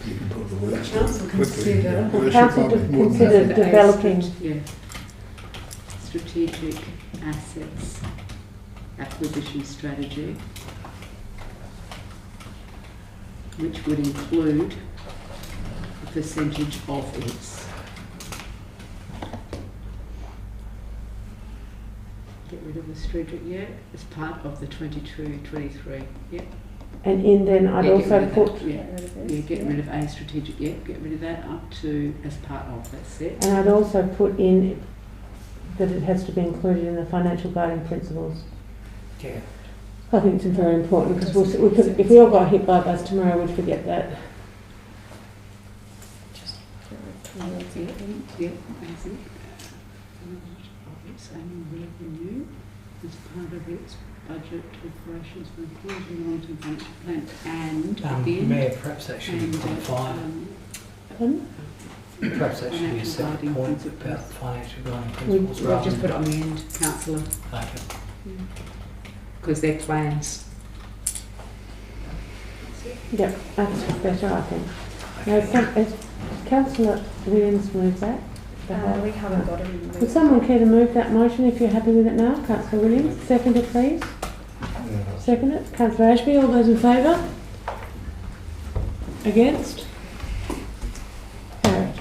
S5: You can put the words
S6: Council consider
S1: developing
S6: strategic assets acquisition strategy, which would include a percentage of its. Get rid of the strategic, as part of the 22-23,
S1: And in then I'd also put...
S6: get rid of a strategic, get rid of that up to as part of, that's it.
S1: And I'd also put in that it has to be included in the financial guiding principles.
S4: Yeah.
S1: I think it's very important because if we all got hit by a bus tomorrow, we'd forget that.
S6: That's it. Its annual revenue as part of its budget operations for inclusion long-term financial plan and
S4: Mayor, perhaps that should be point 5. Perhaps that should be a separate point about financial guiding principles.
S6: We'll just put it on the end, Councillor.
S4: Okay.
S6: Because they're plans.
S1: Yep, that's better, I think. Now, Councillor Williams moved that.
S9: We haven't got any.
S1: Would someone care to move that motion if you're happy with it now? Councillor Williams, second it please. Second it. Councillor Ashby, all those in favour? Against? Carried.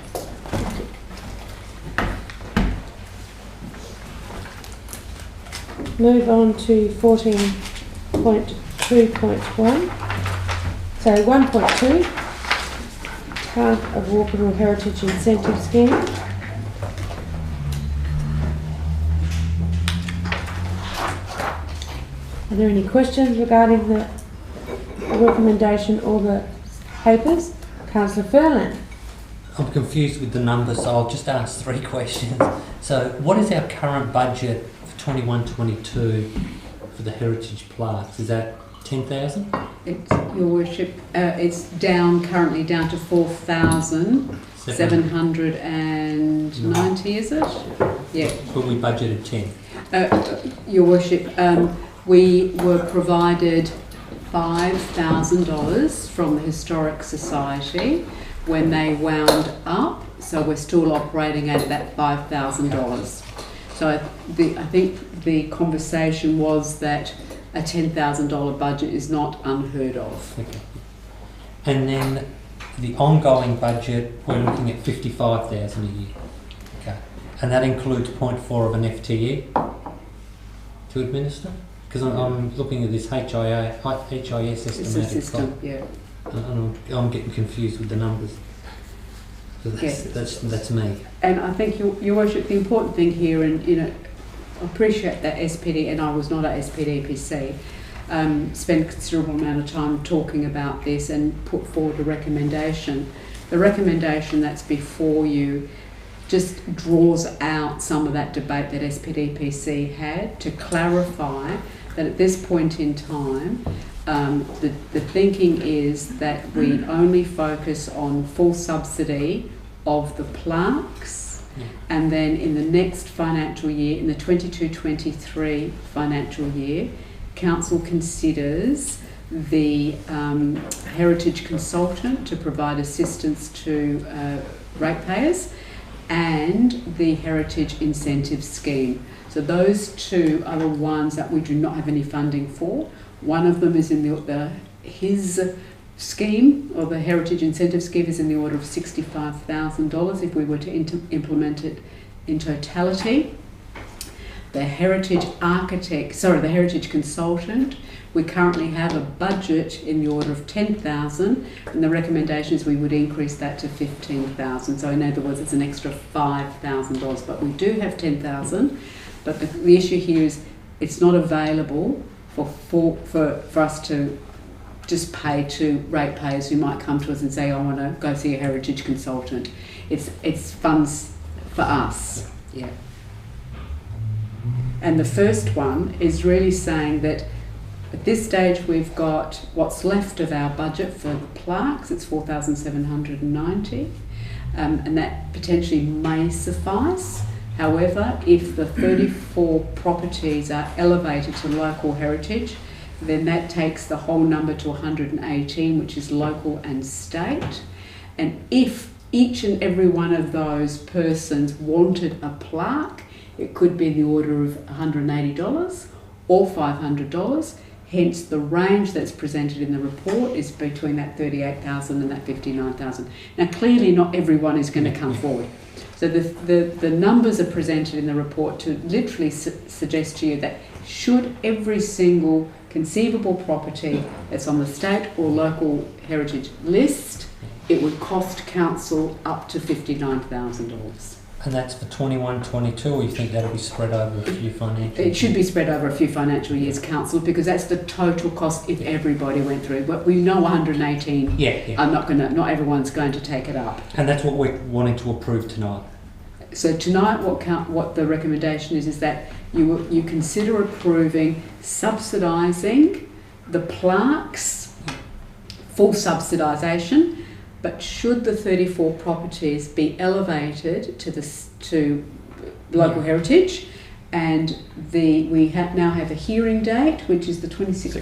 S1: Move on to 14.2.1. So 1.2, Town of Walkerville Heritage Incentive Scheme. Are there any questions regarding the recommendation or the papers? Councillor Furlan.
S3: I'm confused with the numbers, so I'll just ask 3 questions. So what is our current budget for 21-22 for the heritage plaques? Is that 10,000?
S6: It's, Your Worship, it's currently down to 4,790, is it? Yeah.
S3: But we budgeted 10.
S6: Your Worship, we were provided $5,000 from the Historic Society when they wound up, so we're still operating at that $5,000. So I think the conversation was that a $10,000 budget is not unheard of.
S3: Okay. And then the ongoing budget, we're looking at 55,000 a year. Okay. And that includes 0.4 of an FTE to administer? Because I'm looking at this HIS estimated
S6: system, yeah.
S3: And I'm getting confused with the numbers. So that's me.
S6: And I think, Your Worship, the important thing here, and I appreciate that SPD, and I was not at SPDPC, spent a considerable amount of time talking about this and put forward a recommendation. The recommendation that's before you just draws out some of that debate that SPDPC had to clarify that at this point in time, the thinking is that we only focus on full subsidy of the plaques, and then in the next financial year, in the 22-23 financial year, Council considers the heritage consultant to provide assistance to ratepayers and the heritage incentive scheme. So those two are the ones that we do not have any funding for. One of them is in his scheme, or the heritage incentive scheme, is in the order of $65,000 if we were to implement it in totality. The heritage consultant, we currently have a budget in the order of $10,000, and the recommendation is we would increase that to $15,000. So in other words, it's an extra $5,000, but we do have $10,000. But the issue here is it's not available for us to just pay to ratepayers who might come to us and say, I want to go see a heritage consultant. It's funds for us. Yeah. And the first one is really saying that at this stage we've got what's left of our budget for the plaques, it's 4,790, and that potentially may suffice. However, if the 34 properties are elevated to local heritage, then that takes the whole number to 118, which is local and state. And if each and every one of those persons wanted a plaque, it could be in the order of $180 or $500. Hence, the range that's presented in the report is between that $38,000 and that $59,000. Now, clearly, not everyone is going to come forward. So the numbers are presented in the report to literally suggest to you that should every single conceivable property that's on the state or local heritage list, it would cost council up to $59,000.
S3: And that's for 21-22, or you think that'll be spread over a few financial years?
S6: It should be spread over a few financial years, council, because that's the total cost if everybody went through. But we know 118.
S3: Yeah.
S6: Not everyone's going to take it up.
S3: And that's what we're wanting to approve tonight.
S6: So tonight, what the recommendation is that you consider approving subsidising the plaques, full subsidisation. But should the 34 properties be elevated to local heritage, and we now have a hearing date, which is the 26th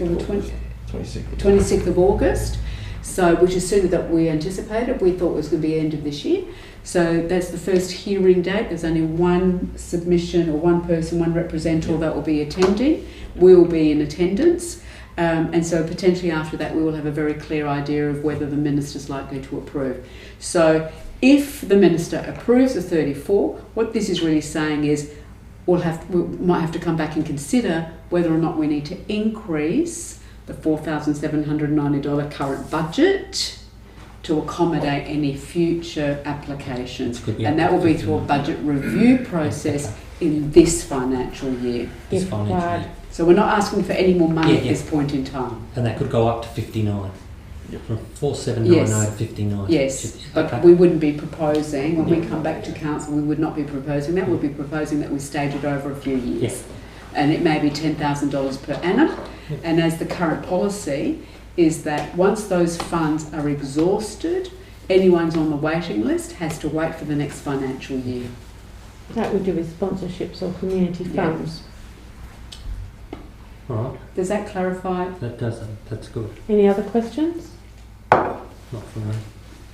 S6: of August. So, which is sooner than we anticipated. We thought it was going to be end of this year. So that's the first hearing date. There's only one submission or one person, one representative that will be attending. We will be in attendance. And so potentially after that we will have a very clear idea of whether the minister's likely to approve. So if the minister approves the 34, what this is really saying is we might have to come back and consider whether or not we need to increase the $4,790 current budget to accommodate any future applications. And that will be through a budget review process in this financial year.
S3: This financial year.
S6: So we're not asking for any more money at this point in time.
S3: And that could go up to 59. From 4790 to 59.
S6: Yes, but we wouldn't be proposing, when we come back to council, we would not be proposing that. We'll be proposing that we stage it over a few years.
S3: Yes.
S6: And it may be $10,000 per annum. And as the current policy is that once those funds are exhausted, anyone who's on the waiting list has to wait for the next financial year.
S1: That we do with sponsorships or community funds.
S3: All right.
S6: Does that clarify?
S3: That does. That's good.
S1: Any other questions?
S3: Not for me.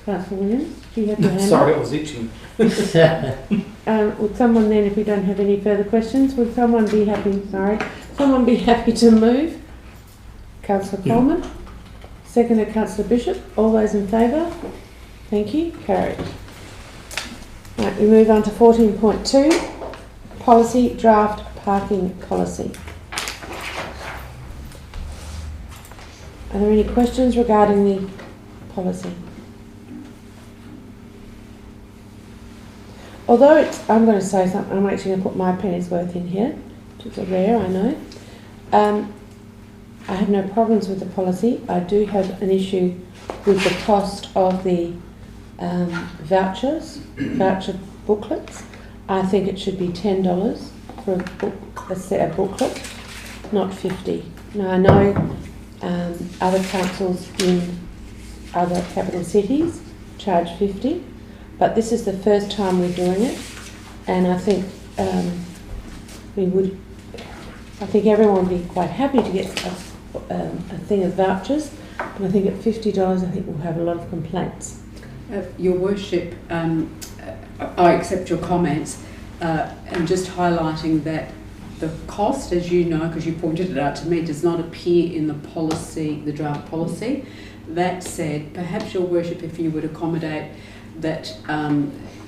S1: Councillor Williams, do you have your hand
S4: Sorry,
S1: up?
S4: I was itching.
S1: Would someone then, if we don't have any further questions, would someone be happy? Sorry, someone be happy to move? Councillor Coleman, seconded Councillor Bishop. All those in favour? Thank you. Carried. Right, we move on to 14.2, policy draft parking policy. Are there any questions regarding the policy? Although I'm going to say something, I'm actually going to put my penny's worth in here, which is rare, I know. I have no problems with the policy. I do have an issue with the cost of the voucher booklets. I think it should be $10 for a booklet, not $50. Now I know other councils in other capital cities charge $50, but this is the first time we're doing it, and I think I think everyone would be quite happy to get a thing of vouchers, but I think at $50 I think we'll have a lot of complaints.
S6: Your Worship, I accept your comments, and just highlighting that the cost, as you know, because you pointed it out to me, does not appear in the policy, the draft policy. That said, perhaps Your Worship, if you would accommodate that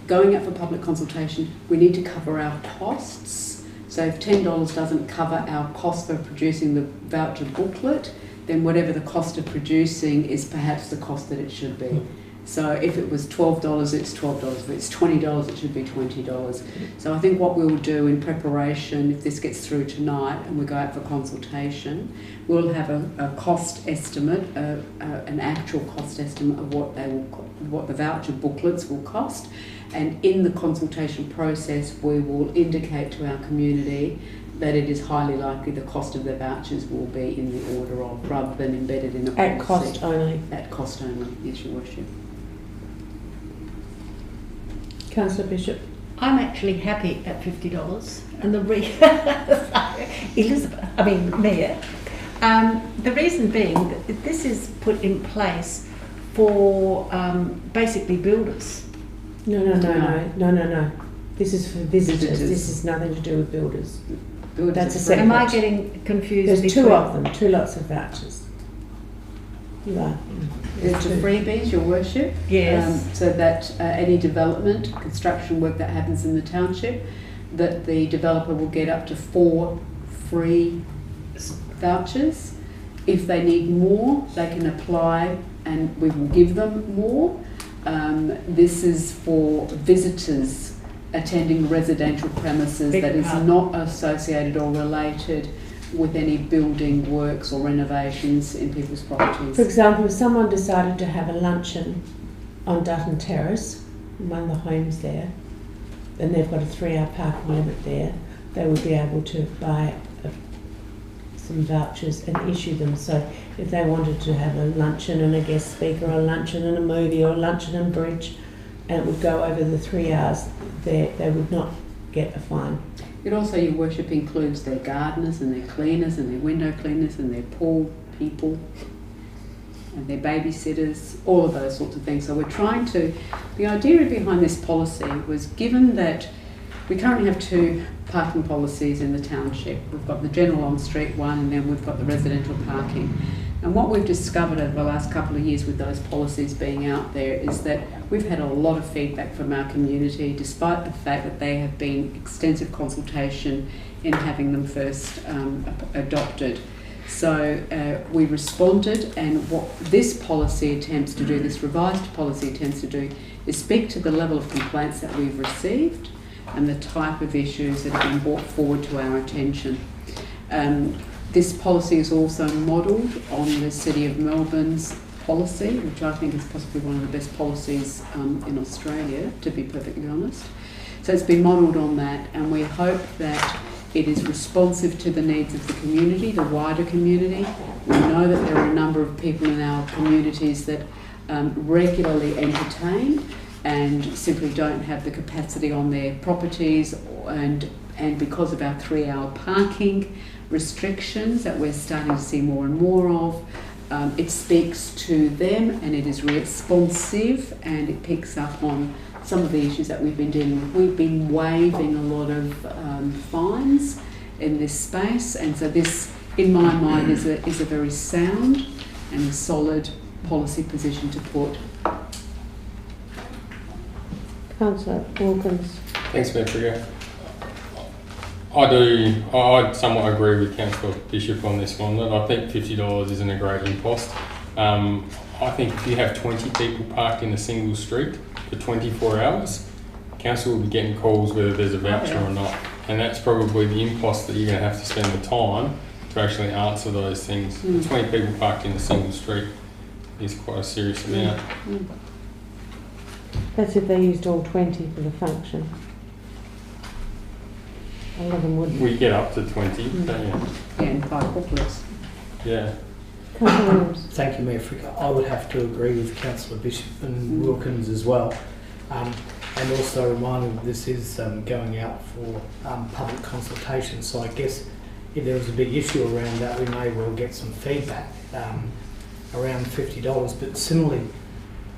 S6: going out for public consultation, we need to cover our costs. So if $10 doesn't cover our cost for producing the voucher booklet, then whatever the cost of producing is perhaps the cost that it should be. So if it was $12, it's $12. If it's $20, it should be $20. So I think what we'll do in preparation, if this gets through tonight and we go out for consultation, we'll have a cost estimate, an actual cost estimate of what the voucher booklets will cost. And in the consultation process, we will indicate to our community that it is highly likely the cost of the vouchers will be in the order of, rather than embedded in a policy.
S1: At cost only.
S6: At cost only, yes, Your Worship.
S1: Councillor Bishop.
S8: I'm actually happy at $50, and the Mayor. The reason being that this is put in place for basically builders.
S1: No. This is for visitors. This is nothing to do with builders. That's a separate.
S8: Am I getting confused?
S1: There's two of them, two lots of vouchers. You are.
S6: There's the freebies, Your Worship.
S8: Yes.
S6: So that any development, construction work that happens in the township, that the developer will get up to 4 free vouchers. If they need more, they can apply and we will give them more. This is for visitors attending residential premises that is not associated or related with any building works or renovations in people's properties.
S1: For example, if someone decided to have a luncheon on Dutton Terrace, one of the homes there, and they've got a 3-hour parking limit there, they would be able to buy some vouchers and issue them. So if they wanted to have a luncheon and a guest speaker, or a luncheon and a movie, or a luncheon and bridge, and it would go over the 3 hours, they would not get a fine.
S6: It also, Your Worship, includes their gardeners and their cleaners and their window cleaners and their pool people. and their babysitters, all of those sorts of things. So we're trying to, the idea behind this policy was, given that we currently have 2 parking policies in the township. We've got the general on-street one, and then we've got the residential parking. And what we've discovered over the last couple of years with those policies being out there is that we've had a lot of feedback from our community, despite the fact that they have been extensive consultation in having them first adopted. So we responded, and what this policy attempts to do, this revised policy attempts to do, is speak to the level of complaints that we've received and the type of issues that have been brought forward to our attention. This policy is also modelled on the City of Melbourne's policy, which I think is possibly one of the best policies in Australia, to be perfectly honest. So it's been modelled on that, and we hope that it is responsive to the needs of the community, the wider community. We know that there are a number of people in our communities that regularly entertain and simply don't have the capacity on their properties, and because of our 3-hour parking restrictions that we're starting to see more and more of, it speaks to them, and it is responsive, and it picks up on some of the issues that we've been dealing with. We've been waiving a lot of fines in this space, and so this, in my mind, is a very sound and solid policy position to put.
S1: Councillor Wilkins.
S2: Thanks, Mayor Trigger. I somewhat agree with Councillor Bishop on this one, that I think $50 isn't a great impost. I think if you have 20 people parked in a single street for 24 hours, council will be getting calls whether there's a voucher or not. And that's probably the impost that you're going to have to spend the time to actually answer those things. 20 people parked in a single street is quite a serious amount.
S1: That's if they used all 20 for the function. A lot of them wouldn't.
S2: We get up to 20, don't you?
S6: Yeah, and 5 corporates.
S2: Yeah.
S1: Councillor Williams.
S4: Thank you, Mayor Fricker. I would have to agree with Councillor Bishop and Wilkins as well. And also reminding that this is going out for public consultation, so I guess if there was a big issue around that, we may well get some feedback around $50. But similarly,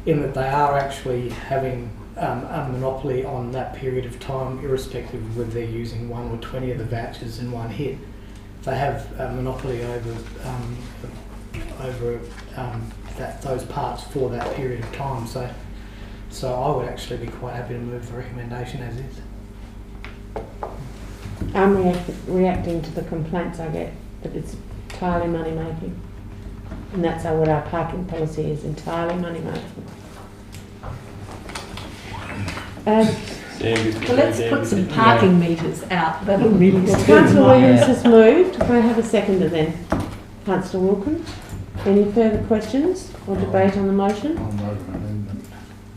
S4: in that they are actually having a monopoly on that period of time, irrespective of whether they're using 1 or 20 of the vouchers in one hit. They have a monopoly over those parts for that period of time. So I would actually be quite happy to move the recommendation as is.
S1: I'm reacting to the complaints I get that it's entirely money making, and that's what our parking policy is, entirely money making.
S8: Well, let's put some parking meters out. That'll really
S1: Well, Councillor Williams has moved. Can I have a seconder then? Councillor Wilkins. Any further questions or debate on the motion?
S5: I'll move an amendment.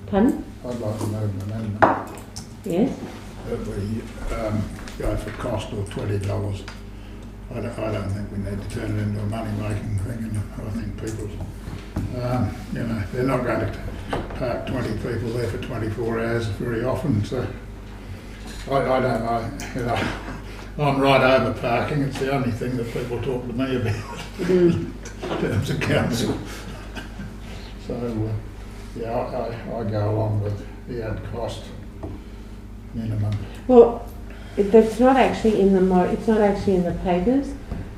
S1: Pardon?
S5: I'd like to move an amendment.
S1: Yes.
S5: That we go for cost of $20. I don't think we need to turn it into a money-making thing, and I think people, they're not going to park 20 people there for 24 hours very often. So I'm right over parking. It's the only thing that people talk to me about in terms of council. So I go along with the ad cost minimum.
S1: Well, that's not actually in the it's not actually in the papers.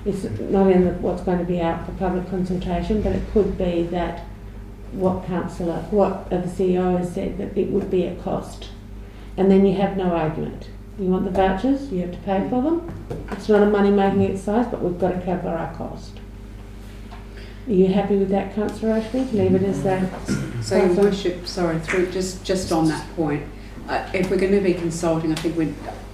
S1: It's not in what's going to be out for public consultation, but it could be that what the CEO has said, that it would be a cost, and then you have no argument. You want the vouchers, you have to pay for them. It's not a money-making exercise, but we've got to cover our cost. Are you happy with that, Councillor Ashby? Leave it as that.
S6: So, Your Worship, sorry, just on that point, if we're going to be consulting, I think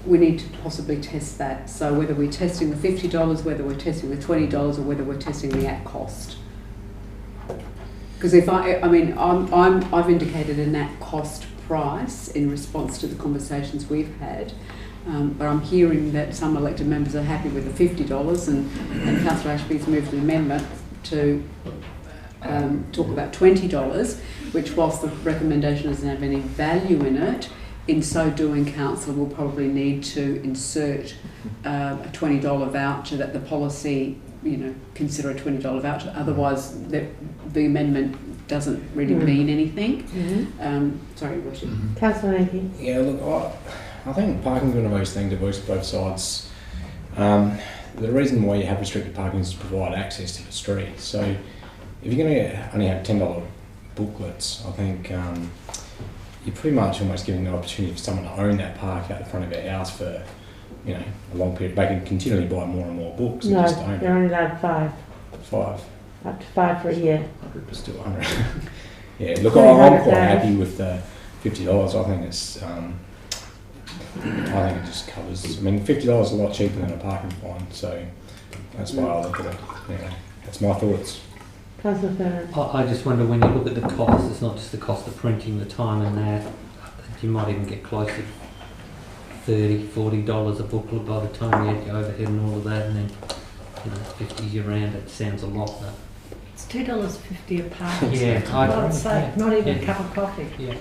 S6: we need to possibly test that. So whether we're testing the $50, whether we're testing the $20, or whether we're testing the at cost. Because I've indicated a net cost price in response to the conversations we've had, but I'm hearing that some elected members are happy with the $50, and Councillor Ashby's moved an amendment to talk about $20, which, whilst the recommendation doesn't have any value in it, in so doing, Council will probably need to insert a $20 voucher that the policy consider a $20 voucher. Otherwise, the amendment doesn't really mean anything. Sorry, Richard.
S1: Councillor Nanki.
S7: Yeah, look, I think parking's one of those things that works both sides. The reason why you have restricted parking is to provide access to the street. So if you're going to only have $10 booklets, I think you're pretty much almost giving the opportunity for someone to own that park out the front of their house for, a long period. They can continually buy more and more books.
S1: No,
S7: just own
S1: you're only allowed 5.
S7: 5.
S1: Up to 5 for a year.
S7: 100 but still 100. Yeah, look, I'm quite happy with the $50. I think it's, I think it just covers. I mean, $50 is a lot cheaper than a parking fine, so that's why I look at it. That's my thoughts.
S1: Councillor Fernand.
S3: I just wonder, when you look at the cost, it's not just the cost of printing, the time and that. You might even get close to $30, $40 a booklet by the time you had your overhead and all of that, and then 50 year round. It sounds a lot, but
S8: It's $2.50 a part.
S3: Yeah,
S8: I'd say not even a cup of coffee.
S3: yeah.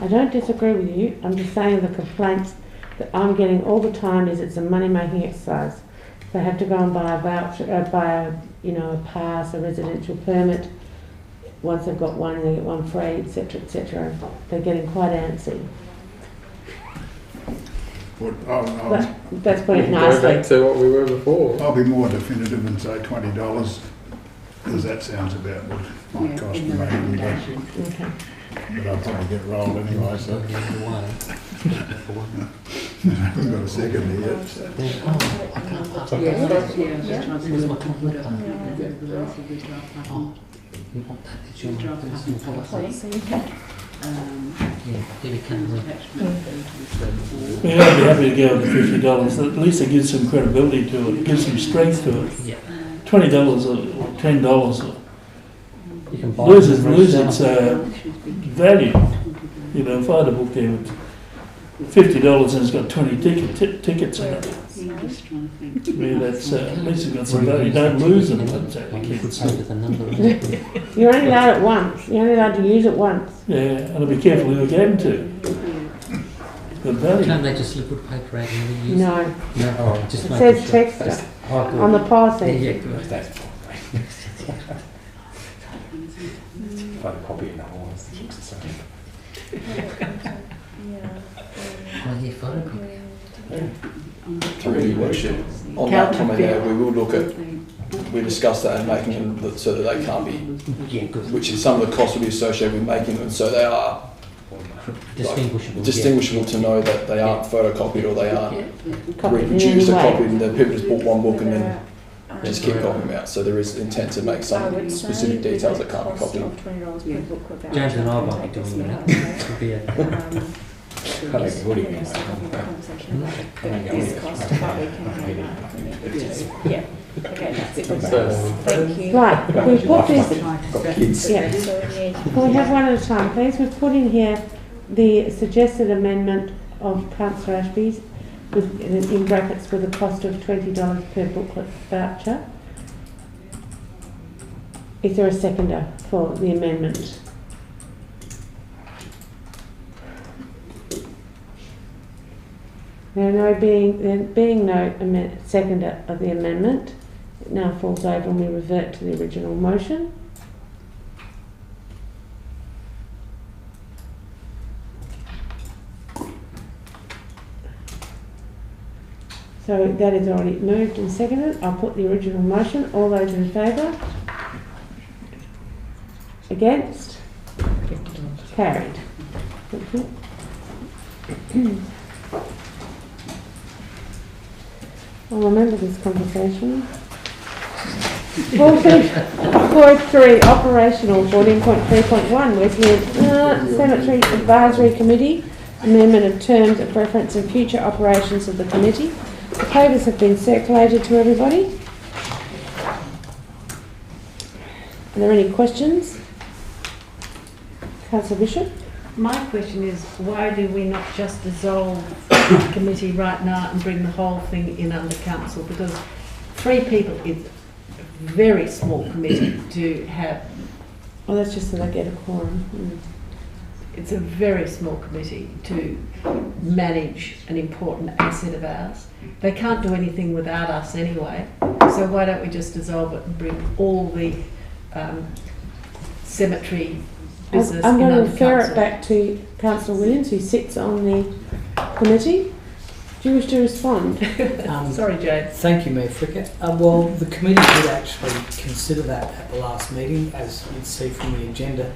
S1: I don't disagree with you. I'm just saying the complaints that I'm getting all the time is it's a money-making exercise. They have to go and buy a voucher, buy a pass, a residential permit. Once they've got one, they get one free, etc., etc. They're getting quite antsy. That's putting it
S2: Go
S1: nicely.
S2: back to what we were before.
S5: I'll be more definitive and say $20, because that sounds about what it might cost to make them.
S1: Okay.
S5: But I'll probably get rolled anyway, so I haven't got a second here yet. So.
S11: Yeah, I'd be happy to go with the $50. At least it gives some credibility to it, gives some strength to it.
S3: Yeah.
S11: $20 or $10
S3: You can buy
S11: loses its value. If I had a book there with $50 and it's got 20 tickets in it, to me that's at least it's got some value. Don't lose them.
S1: You're only allowed it once. You're only allowed to use it once.
S11: Yeah, and I'll be careful who I gave them to. Good value.
S3: Can't they just liquid paper out and use
S1: No.
S3: it? No. Oh, just
S1: It
S3: making
S1: says
S3: sure.
S1: texture
S3: Oh, good.
S1: on the policy.
S3: Yeah, good.
S7: That's photocopy in the whole looks the same.
S3: Oh, yeah, photocopy.
S12: Through your worship, on that comment there, we will look at, we discussed that and making them so that they can't be, which is some of the costs will be associated with making them so they are distinguishable to know that they aren't photocopied or they aren't reproduced or copied and the people just bought one book and then just keep copying them out. So there is intent to make some specific details that can't be copied.
S3: James and I won't be doing that. It'll be a
S9: Yeah. Okay, that's it. Thank you.
S1: Right, we've put this. Yeah. Can we have one at a time, please? We've put in here the suggested amendment of Councillor Ashby's with, in brackets with a cost of $20 per booklet voucher. Is there a seconder for the amendment? There being no seconder of the amendment, it now falls over and we revert to the original motion. So that is already moved and seconded. I'll put the original motion. All those in favour? Against? Carried. Thank you. I'll remember this conversation. 14.3 Operational 14.3.1 Wesleyan Cemetery Advisory Committee Amendment of Terms of Reference and Future Operations of the Committee. The papers have been circulated to everybody. Are there any questions? Councillor Bishop?
S8: My question is, why do we not just dissolve the committee right now and bring the whole thing in under council? Because 3 people is a very small committee to have.
S1: Oh, that's just so they get a quorum.
S8: it's a very small committee to manage an important asset of ours. They can't do anything without us anyway, so why don't we just dissolve it and bring all the cemetery business
S1: I'm
S8: in
S1: going to
S8: under
S1: refer
S8: council?
S1: it back to Councillor Williams, who sits on the committee. Do you wish to respond?
S8: Sorry, Jane.
S4: Thank you, Mayor Fricker. Well, the committee did actually consider that at the last meeting, as you'd see from the agenda.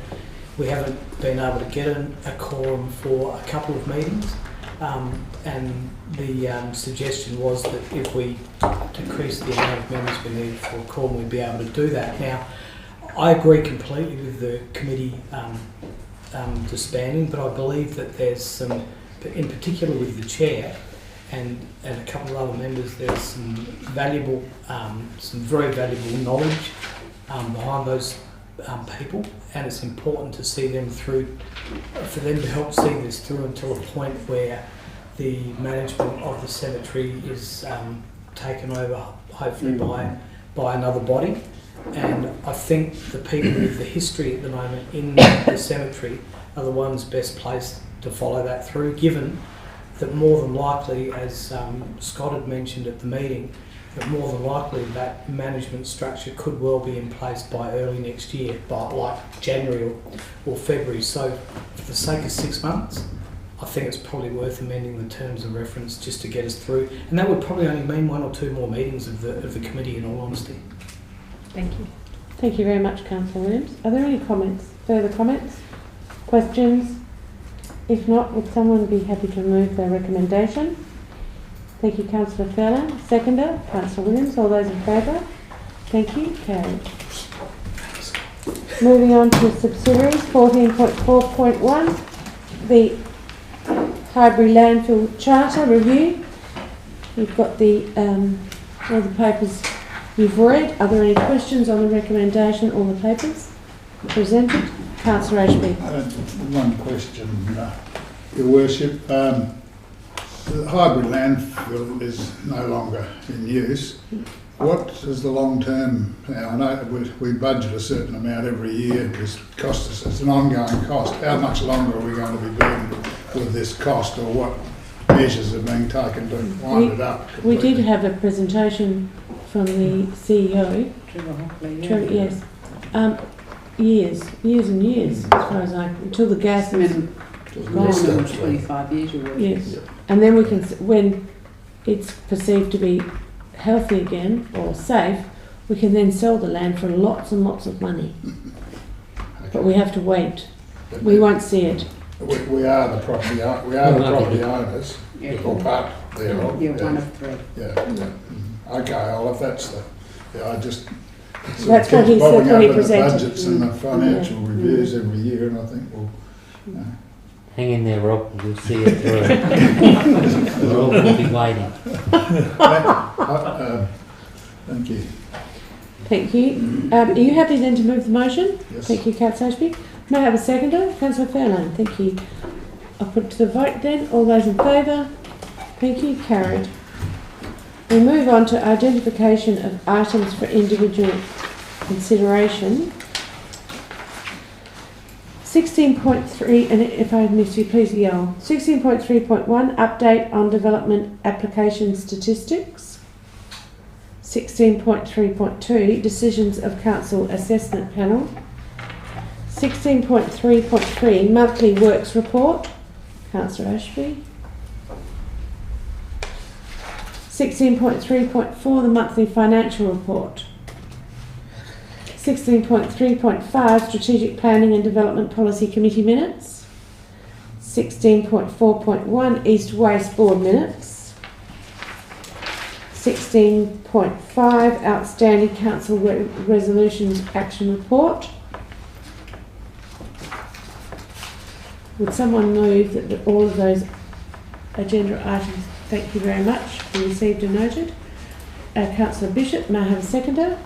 S4: We haven't been able to get a quorum for a couple of meetings, and the suggestion was that if we decrease the amount of members we need for a quorum, we'd be able to do that. Now, I agree completely with the committee disbanding, but I believe that there's some, in particular with the chair and a couple of other members, there's some valuable, some very valuable knowledge behind those people, and it's important to see them through, for them to help see this through until a point where the management of the cemetery is taken over, hopefully by another body. And I think the people with the history at the moment in the cemetery are the ones best placed to follow that through, given that more than likely, as Scott had mentioned at the meeting, that more than likely that management structure could well be in place by early next year, by like January or February. So for the sake of 6 months, I think it's probably worth amending the terms of reference just to get us through. And that would probably only mean 1 or 2 more meetings of the committee, in all honesty.
S8: Thank you.
S1: Thank you very much, Councillor Williams. Are there any comments? Further comments? Questions? If not, would someone be happy to move their recommendation? Thank you, Councillor Fairland. Seconder, Councillor Williams. All those in favour? Thank you. Carried. Moving on to subsidiaries, 14.4.1, the Highbury Landfill Charter Review. You've got all the papers you've read. Are there any questions on the recommendation or the papers presented? Councillor Ashby.
S5: One question, Your Worship. The Highbury landfill is no longer in use. What is the long-term plan? I know we budget a certain amount every year. This costs us, it's an ongoing cost. How much longer are we going to be doing with this cost, or what measures are being taken to wind it up completely?
S1: We did have a presentation from the CEO.
S6: Trevor Hockley,
S1: Trevor, yes. Years and years, as far as until the gas is
S6: gone. 25 years, your worship.
S1: Yes. And then we can, when it's perceived to be healthy again or safe, we can then sell the land for lots and lots of money.
S5: Okay.
S1: But we have to wait. We won't see it.
S5: We are the property. We are the property owners,
S6: Yeah.
S5: or part thereof.
S6: You're one of 3.
S5: Yeah. Okay. Well, if that's the, I just.
S1: That's what he said when he presented.
S5: The budgets and the financial reviews every year, and I think we'll.
S3: Hang in there, Rob. We'll see it through. We're all going to be waiting.
S5: Thank you.
S1: Thank you. Are you happy then to move the motion?
S5: Yes.
S1: Thank you, Councillor Ashby. May I have a seconder? Councillor Fairland. Thank you. I'll put it to the vote then. All those in favour? Thank you. Carried. We move on to identification of items for individual consideration. 16.3, and if I miss you, please yell. 16.3.1, update on development application statistics. 16.3.2, decisions of council assessment panel. 16.3.3, monthly works report. Councillor Ashby. 16.3.4, the monthly financial report. 16.3.5, strategic planning and development policy committee minutes. 16.4.1, East Waste board minutes. 16.5, outstanding council resolutions action report. Would someone move that all of those agenda items, thank you very much, be received and noted? Councillor Bishop, may I have a seconder?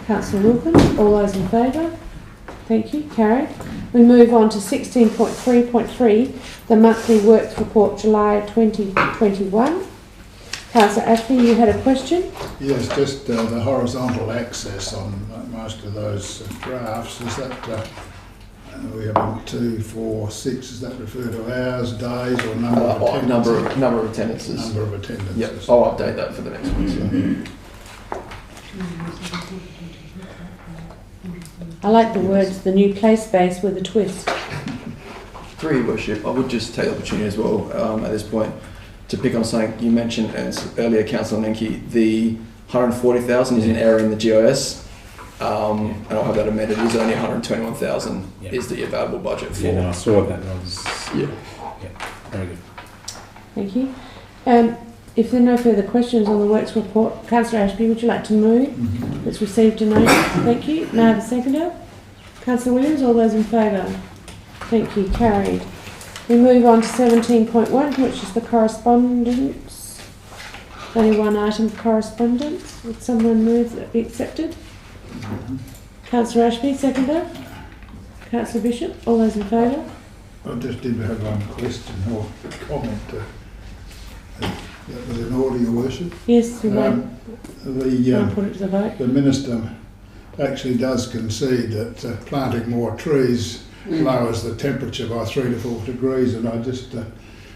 S1: Councillor Wilkins, all those in favour? Thank you, carried. We move on to 16.3.3, the monthly works report July 2021. Councillor Ashby, you had a question?
S5: Yes, just the horizontal access on most of those graphs. Is that We have 2, 4, 6. Does that refer to hours, days, or number of attendances?
S12: Number of attendances.
S5: Number of attendances.
S12: Yep, I'll update that for the next one.
S1: I like the words, the new play space with a twist.
S12: Through your worship, I would just take the opportunity as well at this point to pick on something you mentioned earlier, Councillor Nenke. The 140,000 is in error in the GIS. And I'll have that amended. It is only 121,000 is the available budget for.
S7: Yeah, no, I saw that.
S12: Yeah,
S7: very good.
S1: Thank you. If there are no further questions on the works report, Councillor Ashby, would you like to move? It's received a notice. Thank you. May I have a seconder? Councillor Williams, all those in favour? Thank you. Carried. We move on to 17.1, which is the correspondence. Only one item of correspondence. Would someone move that it be accepted? Councillor Ashby, seconder. Councillor Bishop, all those in favour?
S5: I just did have one question or comment. That was in order, Your Worship.
S1: Yes, we won't put it to the vote.
S5: The Minister actually does concede that planting more trees lowers the temperature by 3 to 4 degrees, and I just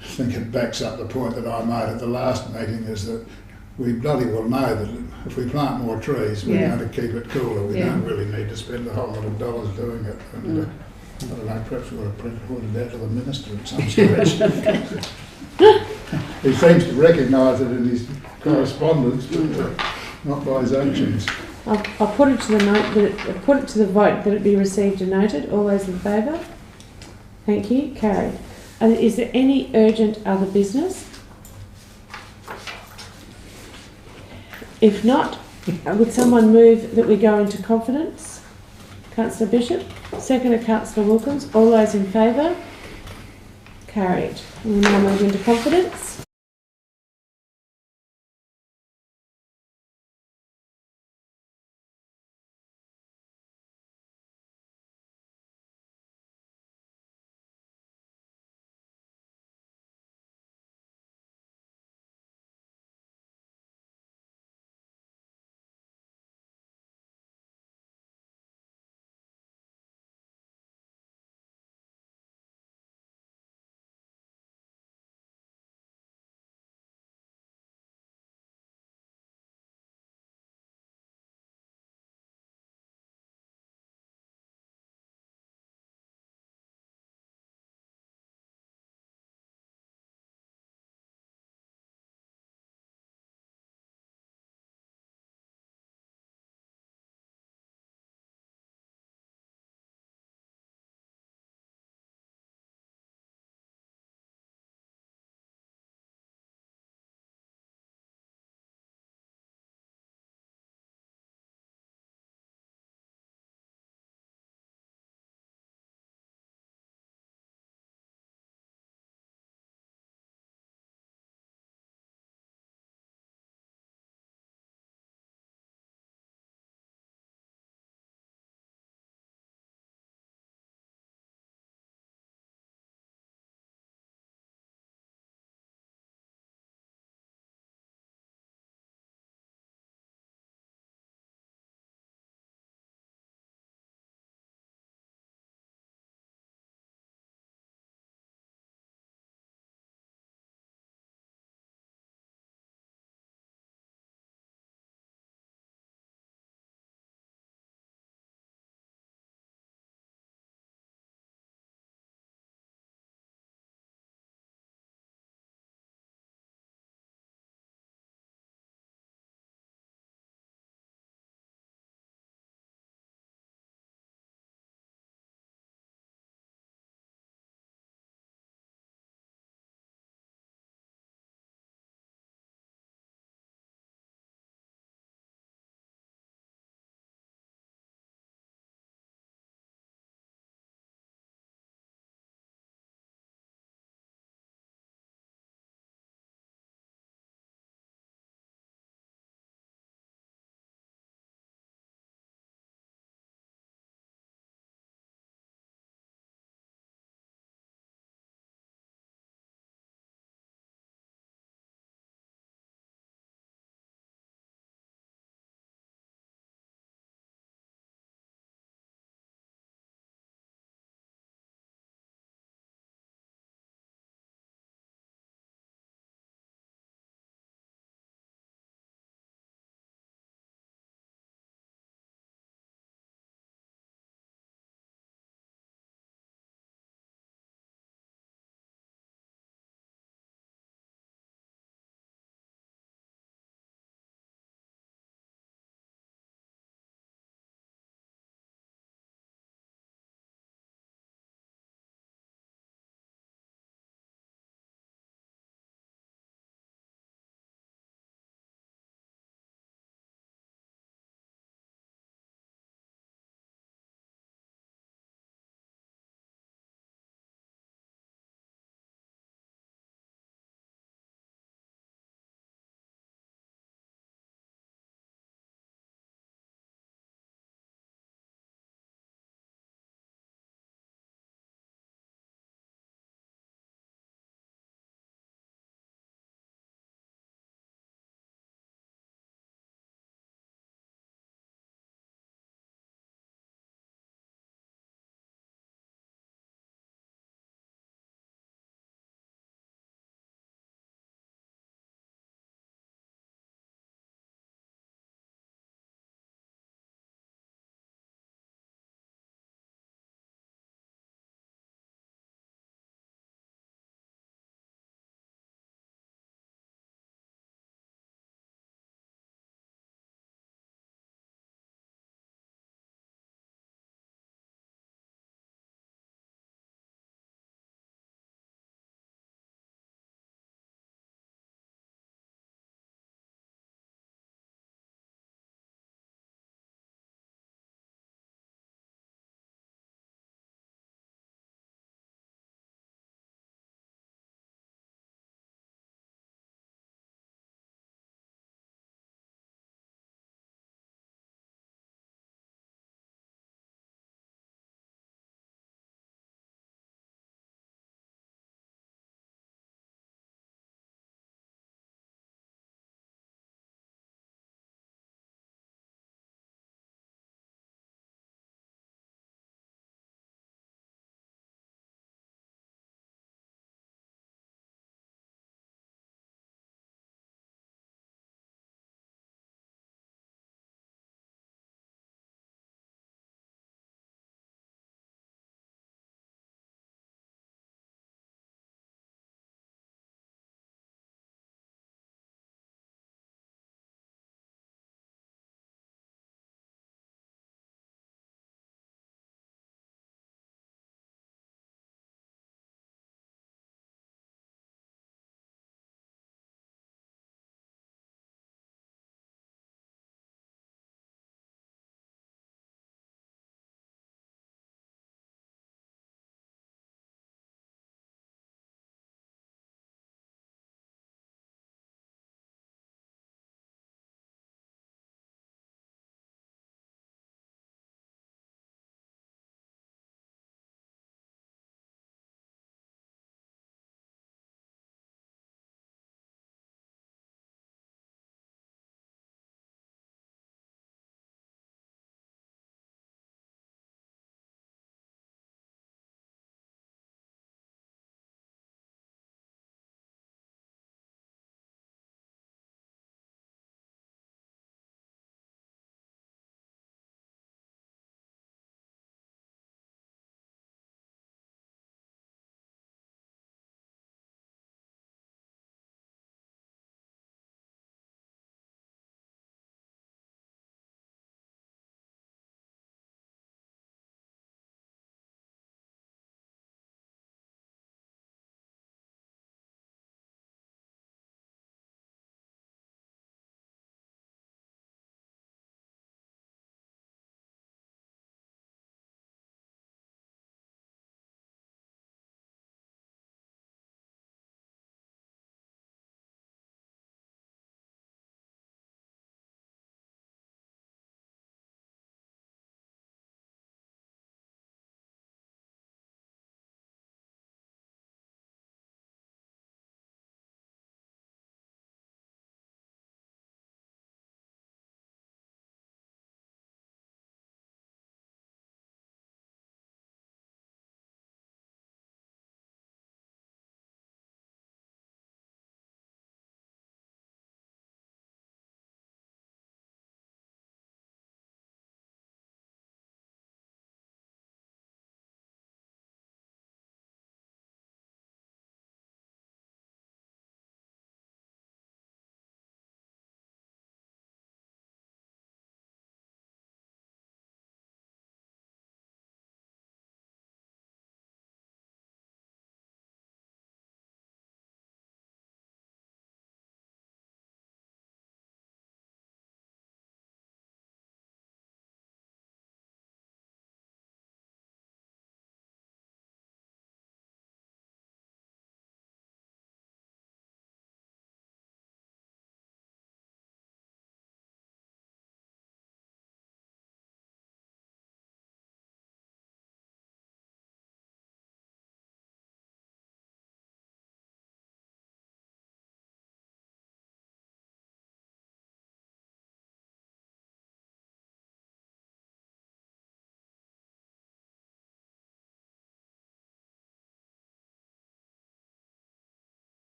S5: think it backs up the point that I made at the last meeting, is that we bloody well know that if we plant more trees, we're going to keep it cooler. We don't really need to spend a whole lot of dollars doing it. And I don't know, perhaps we ought to put it out to the Minister at some stage. He seems to recognise it in his correspondence, but not by his actions.
S1: I'll put it to the vote that it be received and noted. All those in favour? Thank you. Carried. Is there any urgent other business? If not, would someone move that we go into confidence? Councillor Bishop, second to Councillor Wilkins. All those in favour? Carried. We now move into confidence.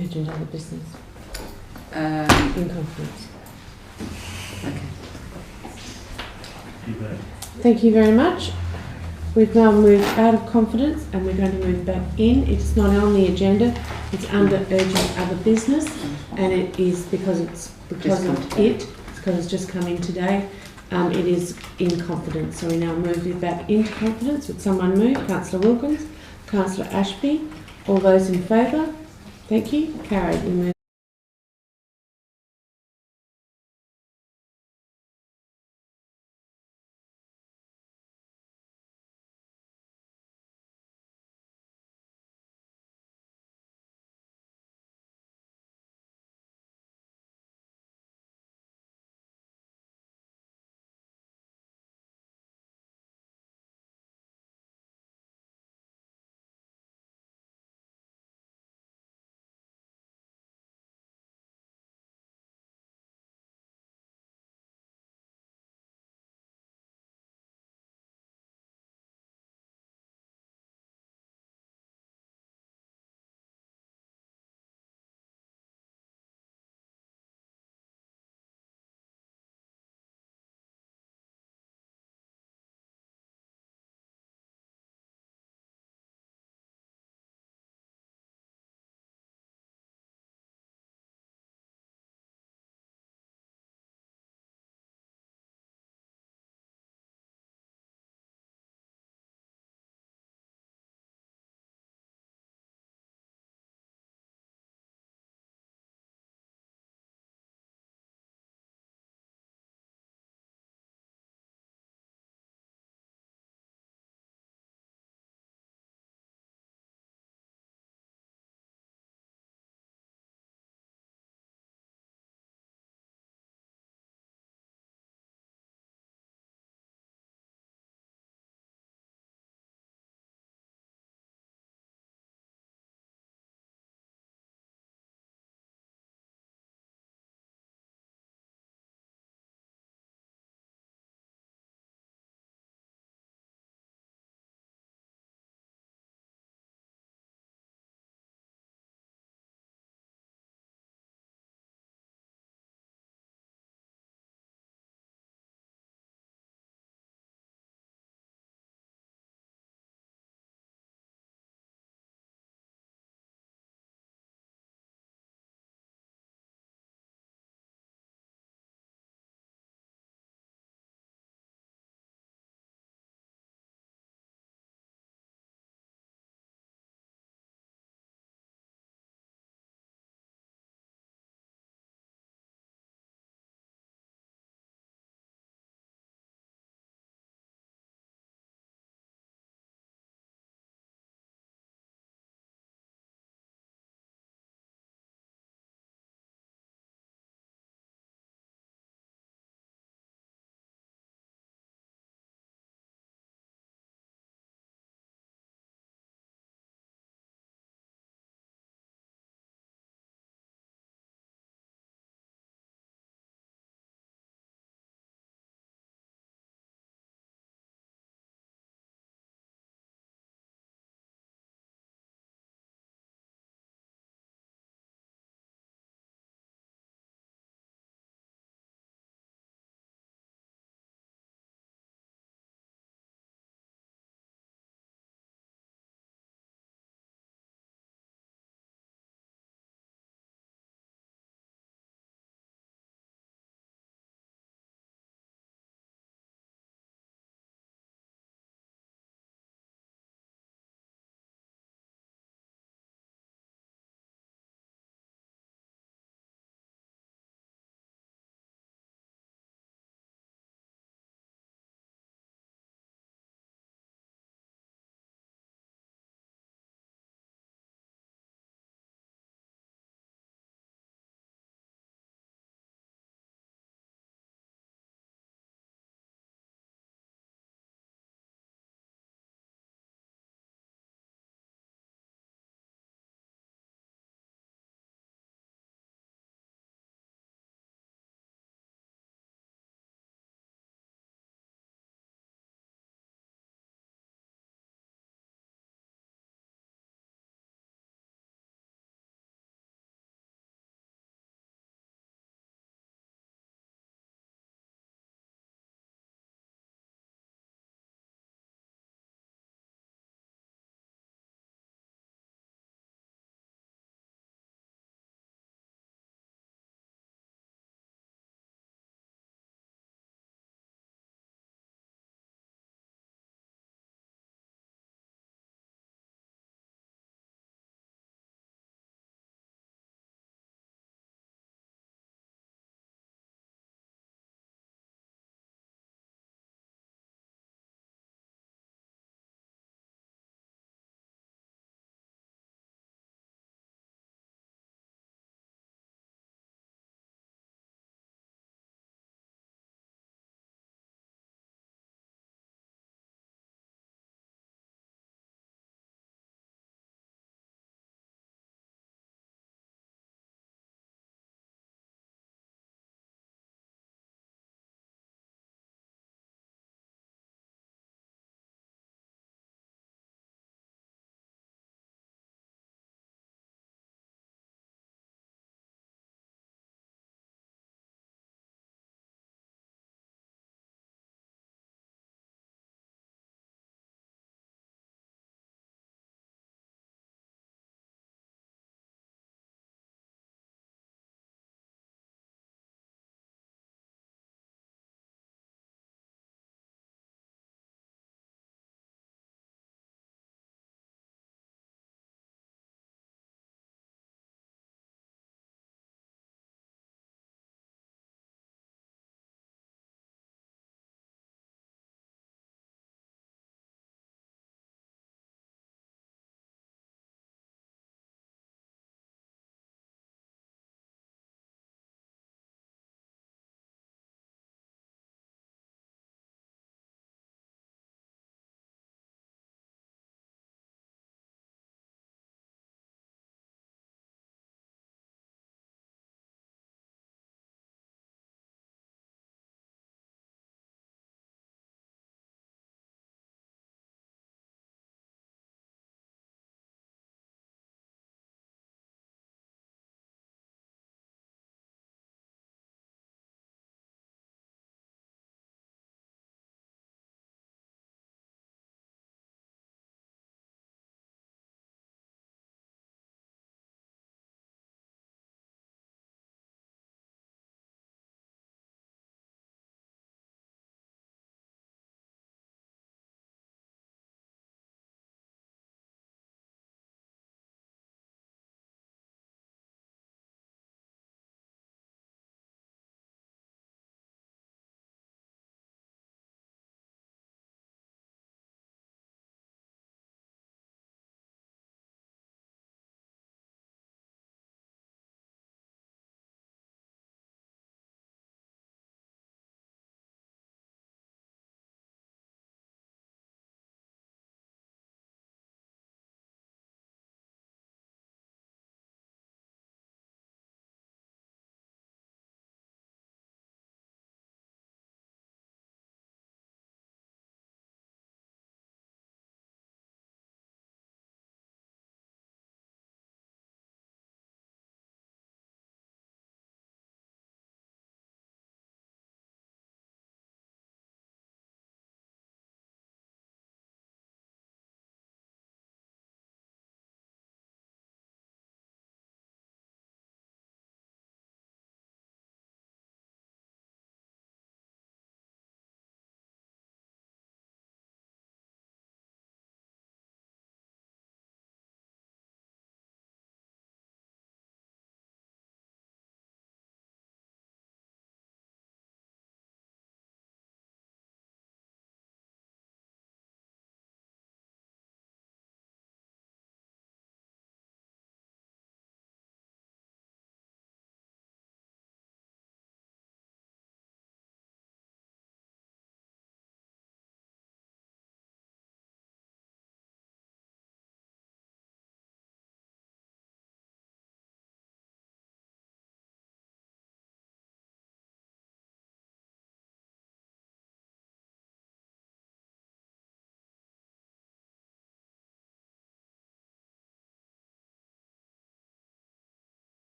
S1: Urgent other business. In confidence.
S6: Okay.
S1: Thank you very much. We've now moved out of confidence and we're going to move back in. It's not on the agenda. It's under urgent other business, and it is because it's just come in today. It is in confidence. So we now move it back into confidence. Would someone move? Councillor Wilkins, Councillor Ashby. All those in favour? Thank you. Carried. We move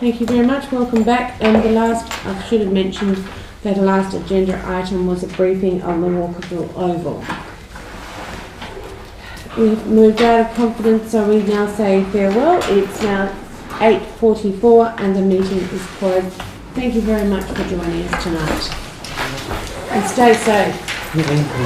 S1: Thank you very much. Welcome back. And the last, I should have mentioned that the last agenda item was a briefing on the Walkerville Oval. We've moved out of confidence, so we now say farewell. It's now 8:44 and the meeting is closed. Thank you very much for joining us tonight. And stay safe.